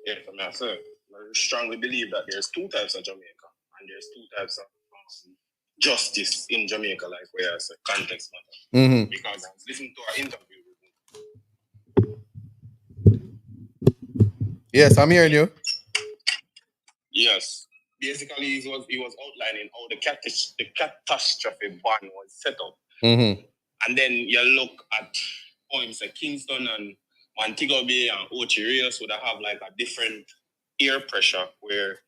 Yeah, for me, sir, I strongly believe that there's two types of Jamaica, and there's two types of justice in Jamaica, like where I say context matter. Mm-hmm. Because I was listening to an interview with him. Yes, I'm hearing you. Yes. Basically, he was outlining how the catastrophe ban was set up. Mm-hmm. And then you look at points like Kingston and Montego Bay and Ochi Rios would have like a different air pressure where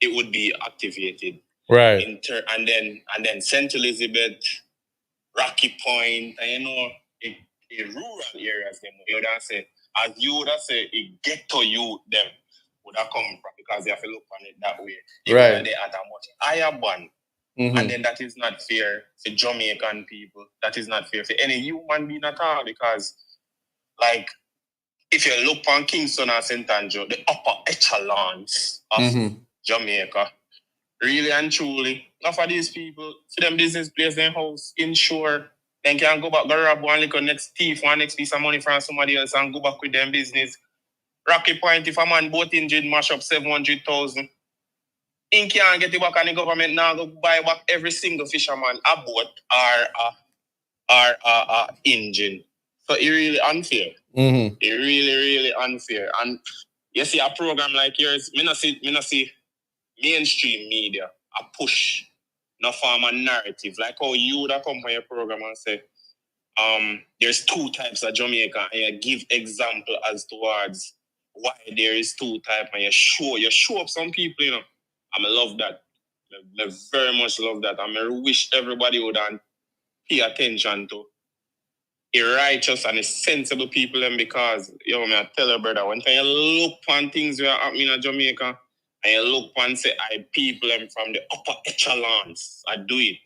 it would be activated. Right. And then St. Elizabeth, Rocky Point, and in rural areas, them you would have say, as you would have said, it ghetto youth them would have come from because they have to look on it that way. Right. They at a much higher band. Mm-hmm. And then that is not fair for Jamaican people. That is not fair for any human being at all because, like, if you look on Kingston and St. Andrew, the upper echelons of Jamaica, really and truly, enough of these people, for them business place, their house, insure, then can go back, go rob one little next thief, one next piece of money from somebody else and go back with them business. Rocky Point, if a man both injured, mash up 700,000. He can't get it back and the government now go buy back every single fisherman a boat or a engine. So it really unfair. Mm-hmm. It really, really unfair. And you see a program like yours, me not see mainstream media a push no form of narrative. Like how you would have come on your program and say, there's two types of Jamaica, and you give example as towards why there is two types, and you show up some people, I love that. I very much love that. I wish everybody would pay attention to righteous and the sensible people them because yo me I tell you brother when you look on things we are happening in Jamaica and you look and say I people them from the upper echelons I do it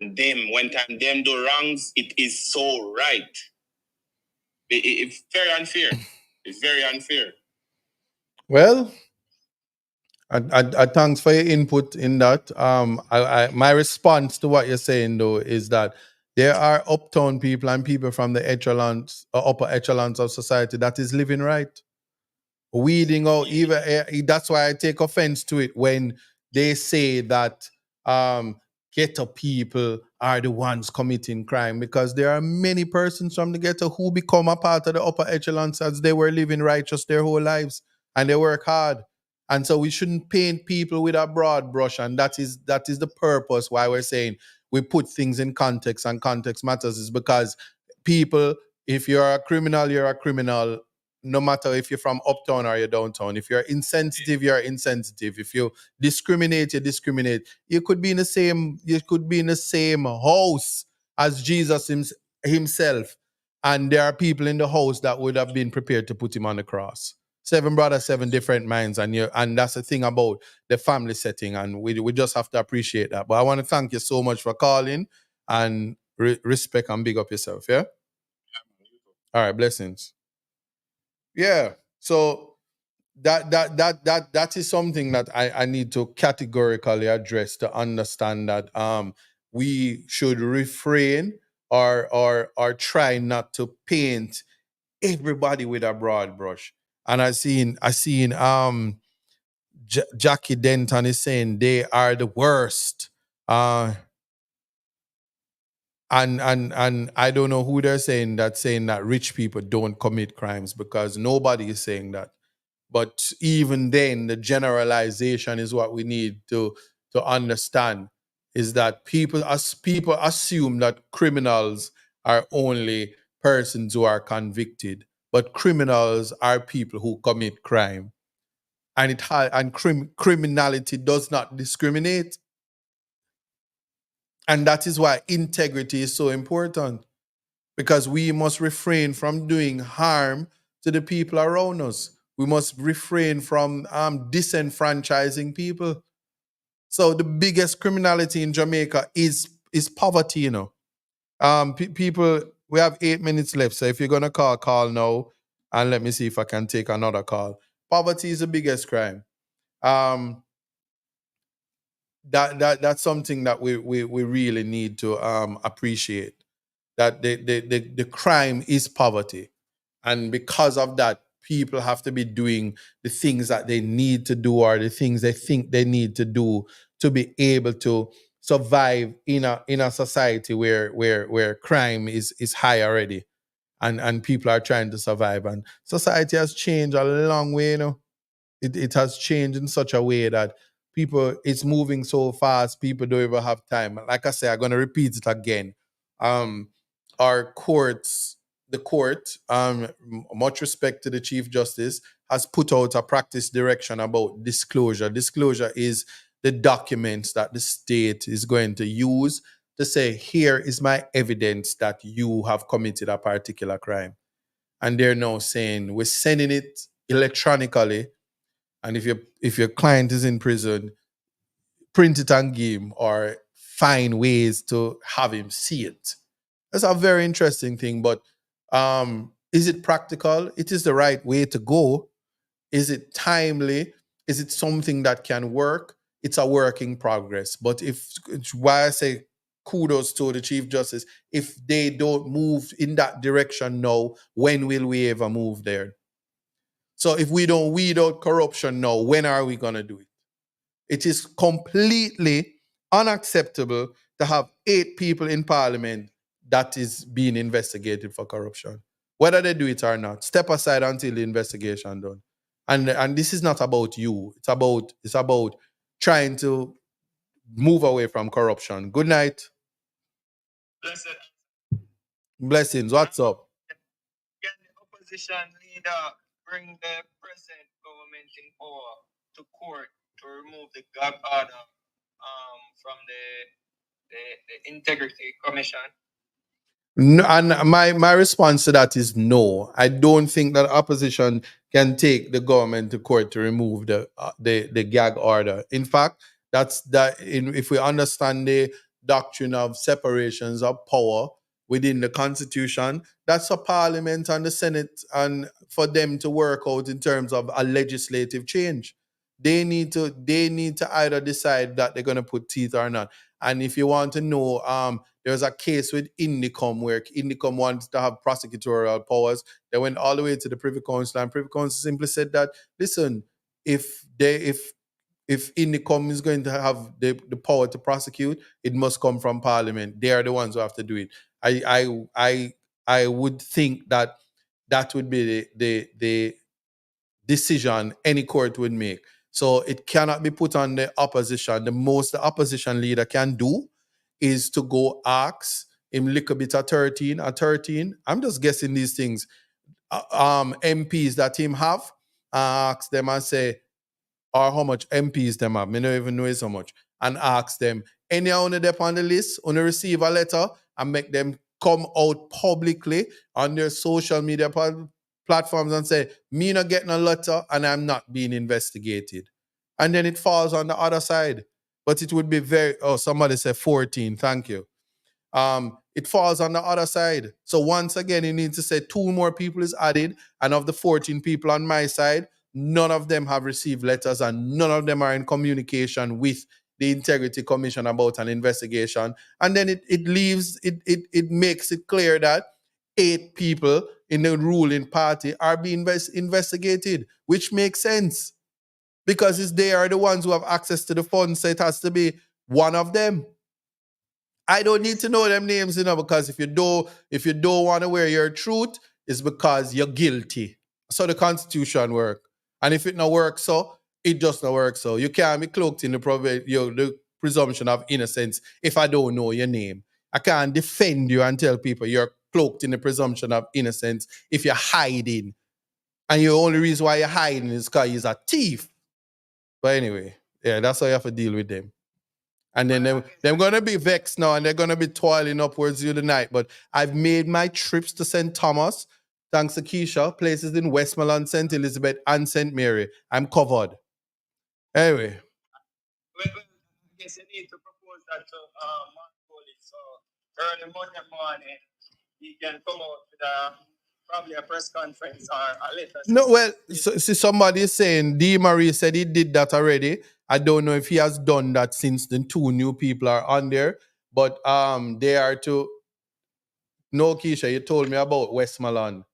and them when time them do wrongs it is so right. It's very unfair. It's very unfair. Well, I thanks for your input in that. My response to what you're saying though is that there are uptown people and people from the echelons, upper echelons of society that is living right, weeding out even that's why I take offense to it when they say that ghetto people are the ones committing crime because there are many persons from the ghetto who become a part of the upper echelons as they were living righteous their whole lives and they work hard, and so we shouldn't paint people with a broad brush, and that is the purpose why we're saying we put things in context, and context matters is because people, if you're a criminal, you're a criminal no matter if you're from uptown or you're downtown. If you're insensitive, you're insensitive. If you discriminate, you discriminate. You could be in the same house as Jesus himself. And there are people in the house that would have been prepared to put him on the cross. Seven brothers, seven different minds, and that's the thing about the family setting, and we just have to appreciate that. But I want to thank you so much for calling and respect and big up yourself. Yeah. All right. Blessings. Yeah. So that is something that I need to categorically address to understand that we should refrain or try not to paint everybody with a broad brush. And I seen Jackie Denton is saying they are the worst. Uh and I don't know who they're saying that rich people don't commit crimes because nobody is saying that. But even then, the generalization is what we need to understand is that people assume that criminals are only persons who are convicted, but criminals are people who commit crime, and criminality does not discriminate, and that is why integrity is so important because we must refrain from doing harm to the people around us. We must refrain from disenfranchising people. So the biggest criminality in Jamaica is poverty. People. We have 8 minutes left, so if you're gonna call now, and let me see if I can take another call. Poverty is the biggest crime. Um, that's something that we really need to appreciate. That the crime is poverty, and because of that people have to be doing the things that they need to do or the things they think they need to do to be able to survive in a society where crime is high already, and people are trying to survive, and society has changed a long way. It has changed in such a way that people, it's moving so fast, people don't even have time. Like I say, I'm going to repeat it again. um our courts, the court, much respect to the chief justice, has put out a practice direction about disclosure is the documents that the state is going to use to say, here is my evidence that you have committed a particular crime. And they're now saying we're sending it electronically, and if your client is in prison, print it and give him, or find ways to have him see it. That's a very interesting thing. But is it practical? It is the right way to go. Is it timely? Is it something that can work? It's a work in progress. But if it's why I say kudos to the Chief Justice, if they don't move in that direction now, when will we ever move there? So if we don't weed out corruption now, when are we gonna do it? It is completely unacceptable to have 8 people in parliament that is being investigated for corruption. Whether they do it or not, step aside until the investigation done. And this is not about you. It's about trying to move away from corruption. Good night. Blessings. What's up? Can the opposition leader bring the present government in power to court to remove the gag order from the integrity commission? No, and my response to that is no. I don't think that opposition can take the government to court to remove the gag order. In fact, if we understand the doctrine of separations of power within the constitution, that's for parliament and the senate and for them to work out in terms of a legislative change. They need to either decide that they're going to put teeth or not. And if you want to know, there was a case with Indicom where Indicom wanted to have prosecutorial powers. They went all the way to the Privy Council, and Privy Council simply said that, listen, if Indicom is going to have the power to prosecute, it must come from Parliament. They are the ones who have to do it. I would think that that would be the decision any court would make. So it cannot be put on the opposition. The most the opposition leader can do is to go ask him little bit at 13 at 13. I'm just guessing these things. MPs that him have, ask them and say, or how much MPs them have. Me don't even know it's how much. And ask them, any one of them on the list, want to receive a letter and make them come out publicly on their social media platforms and say, me not getting a letter and I'm not being investigated. And then it falls on the other side. But it would be somebody said 14, thank you. It falls on the other side. So once again, you need to say two more people is added, and of the 14 people on my side, none of them have received letters and none of them are in communication with the Integrity Commission about an investigation. And then it makes it clear that 8 people in the ruling party are being investigated, which makes sense because they are the ones who have access to the funds, so it has to be one of them. I don't need to know them names, because if you don't want to wear your truth, it's because you're guilty. So the Constitution work, and if it not works, so it just not work. So you can't be cloaked in the presumption of innocence if I don't know your name. I can't defend you and tell people you're cloaked in the presumption of innocence if you're hiding, and the only reason why you're hiding is because you're a thief. But anyway, yeah, that's how you have to deal with them. And then they're going to be vexed now and they're going to be toiling upwards through the night. But I've made my trips to St. Thomas, thanks to Keisha, places in Westmoreland, St. Elizabeth, and St. Mary. I'm covered. Anyway. Well, I guess you need to propose that to Mark Foley. So early Monday morning, he can come out with probably a press conference or a letter. No, well, see, somebody is saying D. Marie said he did that already. I don't know if he has done that since the 2 new people are on there. But they are to... No, Keisha, you told me about Westmoreland.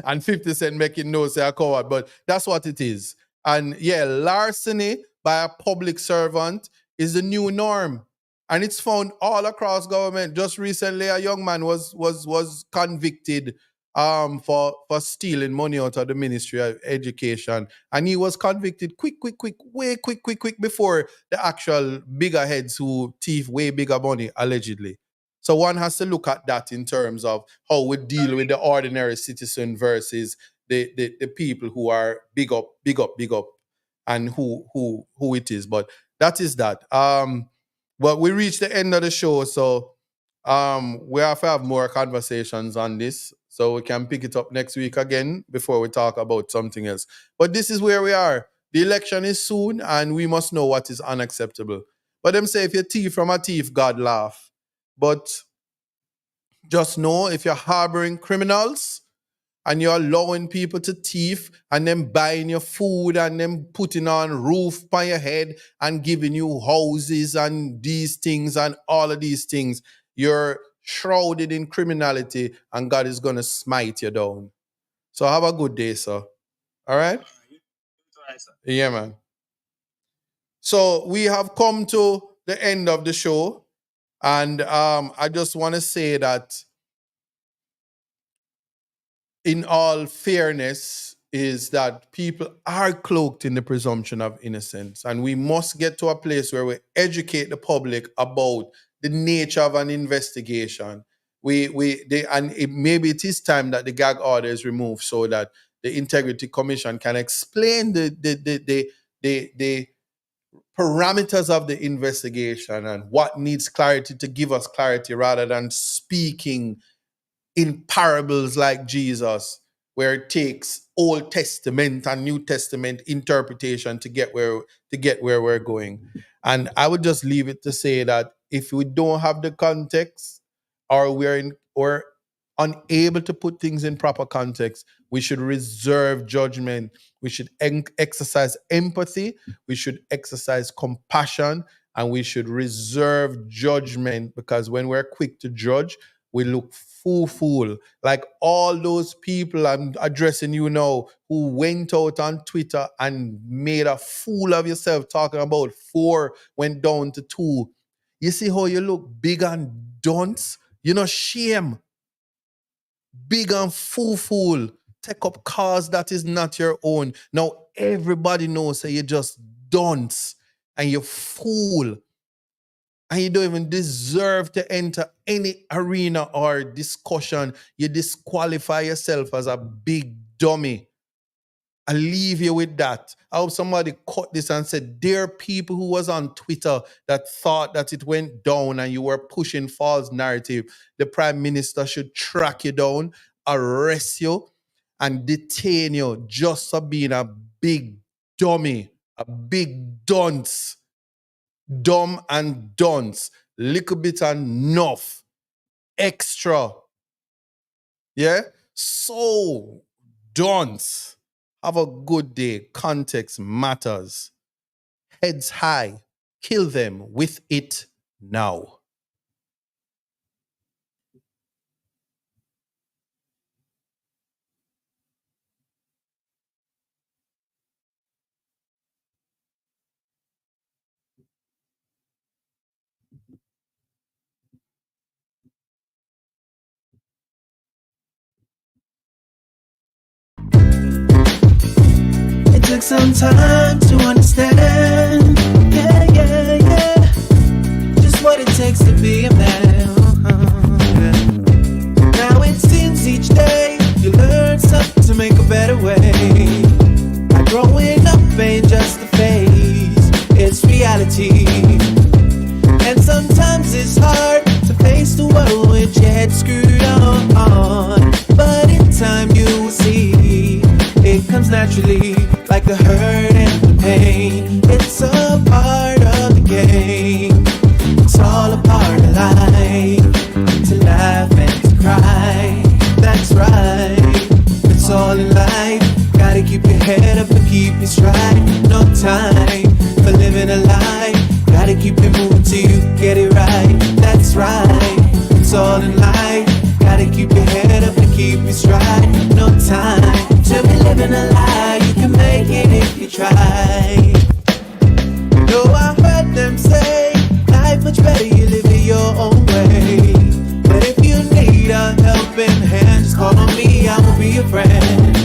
And 50 Cent making no say a coward, but that's what it is. And yeah, larceny by a public servant is the new norm. And it's found all across government. Just recently, a young man was convicted for stealing money out of the Ministry of Education. And he was convicted quick before the actual bigger heads who thief way bigger money, allegedly. So one has to look at that in terms of how we deal with the ordinary citizen versus the people who are big up, and who it is. But that is that. But we reached the end of the show, so we have to have more conversations on this, so we can pick it up next week again before we talk about something else. But this is where we are. The election is soon, and we must know what is unacceptable. But them say if you thief from a thief, God laugh. But just know if you're harboring criminals and you're allowing people to thief and then buying your food and then putting on roof by your head and giving you houses and these things and all of these things, you're shrouded in criminality and God is going to smite you down. So have a good day, sir. All right? Yeah, man. So we have come to the end of the show. And I just want to say that in all fairness, is that people are cloaked in the presumption of innocence. And we must get to a place where we educate the public about the nature of an investigation. Maybe it is time that the gag order is removed so that the Integrity Commission can explain the parameters of the investigation and what needs clarity to give us clarity rather than speaking in parables like Jesus, where it takes Old Testament and New Testament interpretation to get where we're going. And I would just leave it to say that if we don't have the context, or unable to put things in proper context, we should reserve judgment. We should exercise empathy. We should exercise compassion, and we should reserve judgment, because when we're quick to judge, we look fool. Like all those people I'm addressing you now who went out on Twitter and made a fool of yourself talking about 4 went down to 2. You see how you look big and dunce? You know, shame. Big and fool. Take up cause that is not your own. Now everybody knows that you just dunce and you fool, and you don't even deserve to enter any arena or discussion. You disqualify yourself as a big dummy. I leave you with that. I hope somebody caught this and said, there are people who was on Twitter that thought that it went down and you were pushing false narrative. The Prime Minister should track you down, arrest you, and detain you just for being a big dummy, a big dunce. Dumb and dunce, little bit and enough, extra. Yeah? So, dunce. Have a good day. Context matters. Heads high. Kill them with it now. It took some time to understand. Yeah. Just what it takes to be a man. Now it seems each day you learn something to make a better way. Like growing up ain't just a phase, it's reality. And sometimes it's hard to face the world with your head screwed on. But in time you will see it comes naturally, like the hurt and the pain. It's a part of the game. It's all a part of life. To laugh and to cry, that's right. It's all in life. Gotta keep your head up and keep it stride. No time for living a lie. Gotta keep it moving till you get it right. That's right. It's all in life. Gotta keep your head up and keep it stride. No time to be living a lie. You can make it if you try. You know I heard them say life much better you live it your own way. But if you need a helping hand, just call on me, I will be your friend.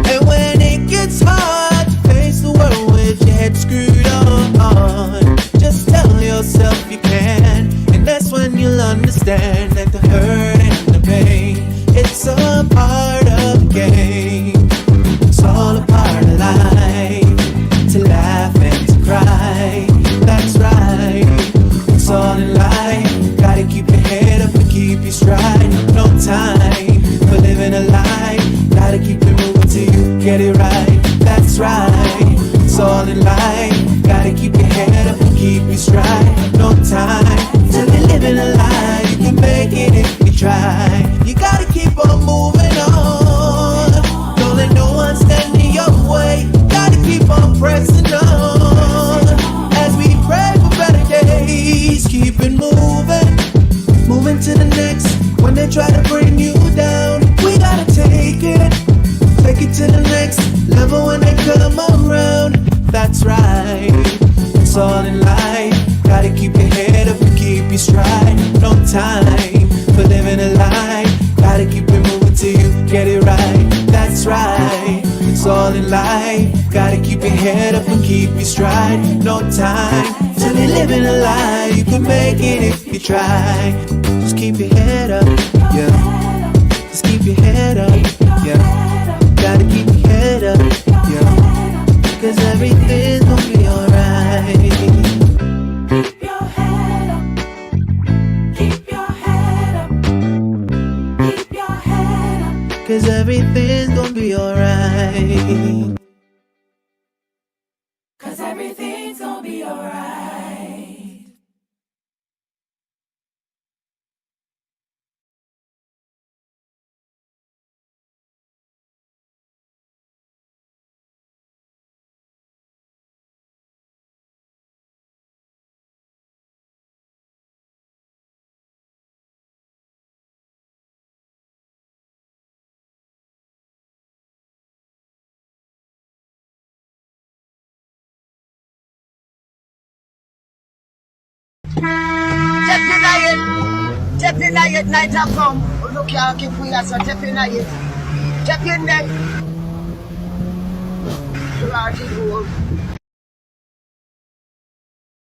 And when it gets hard to face the world with your head screwed on, just tell yourself you can. And that's when you'll understand that the hurt and the pain, it's a part of the game. It's all a part of life. To laugh and to cry, that's right. It's all in life. Gotta keep your head up and keep your stride. No time for living a lie. Gotta keep it moving till you get it right. That's right. It's all in life. Gotta keep your head up and keep your stride. No time to be living a lie. You can make it if you try. You gotta keep on moving on. Don't let no one stand in your way. Gotta keep on pressing on. As we pray for better days, keep it moving. Moving to the next. When they try to bring you down, we gotta take it. Take it to the next level when they come around. That's right. It's all in life. Gotta keep your head up and keep your stride. No time for living a lie. Gotta keep it moving till you get it right. That's right. It's all in life. Gotta keep your head up and keep your stride. No time to be living a lie. You can make it if you try. Just keep your head up, yeah. Just keep your head up, yeah. Gotta keep your head up, yeah. Cause everything's gonna be alright. 'cause everything's gonna be alright. 'Cause everything's gonna be alright. Step in it, night have come. Look here, keep we are so step in it. Step in there. Large goal.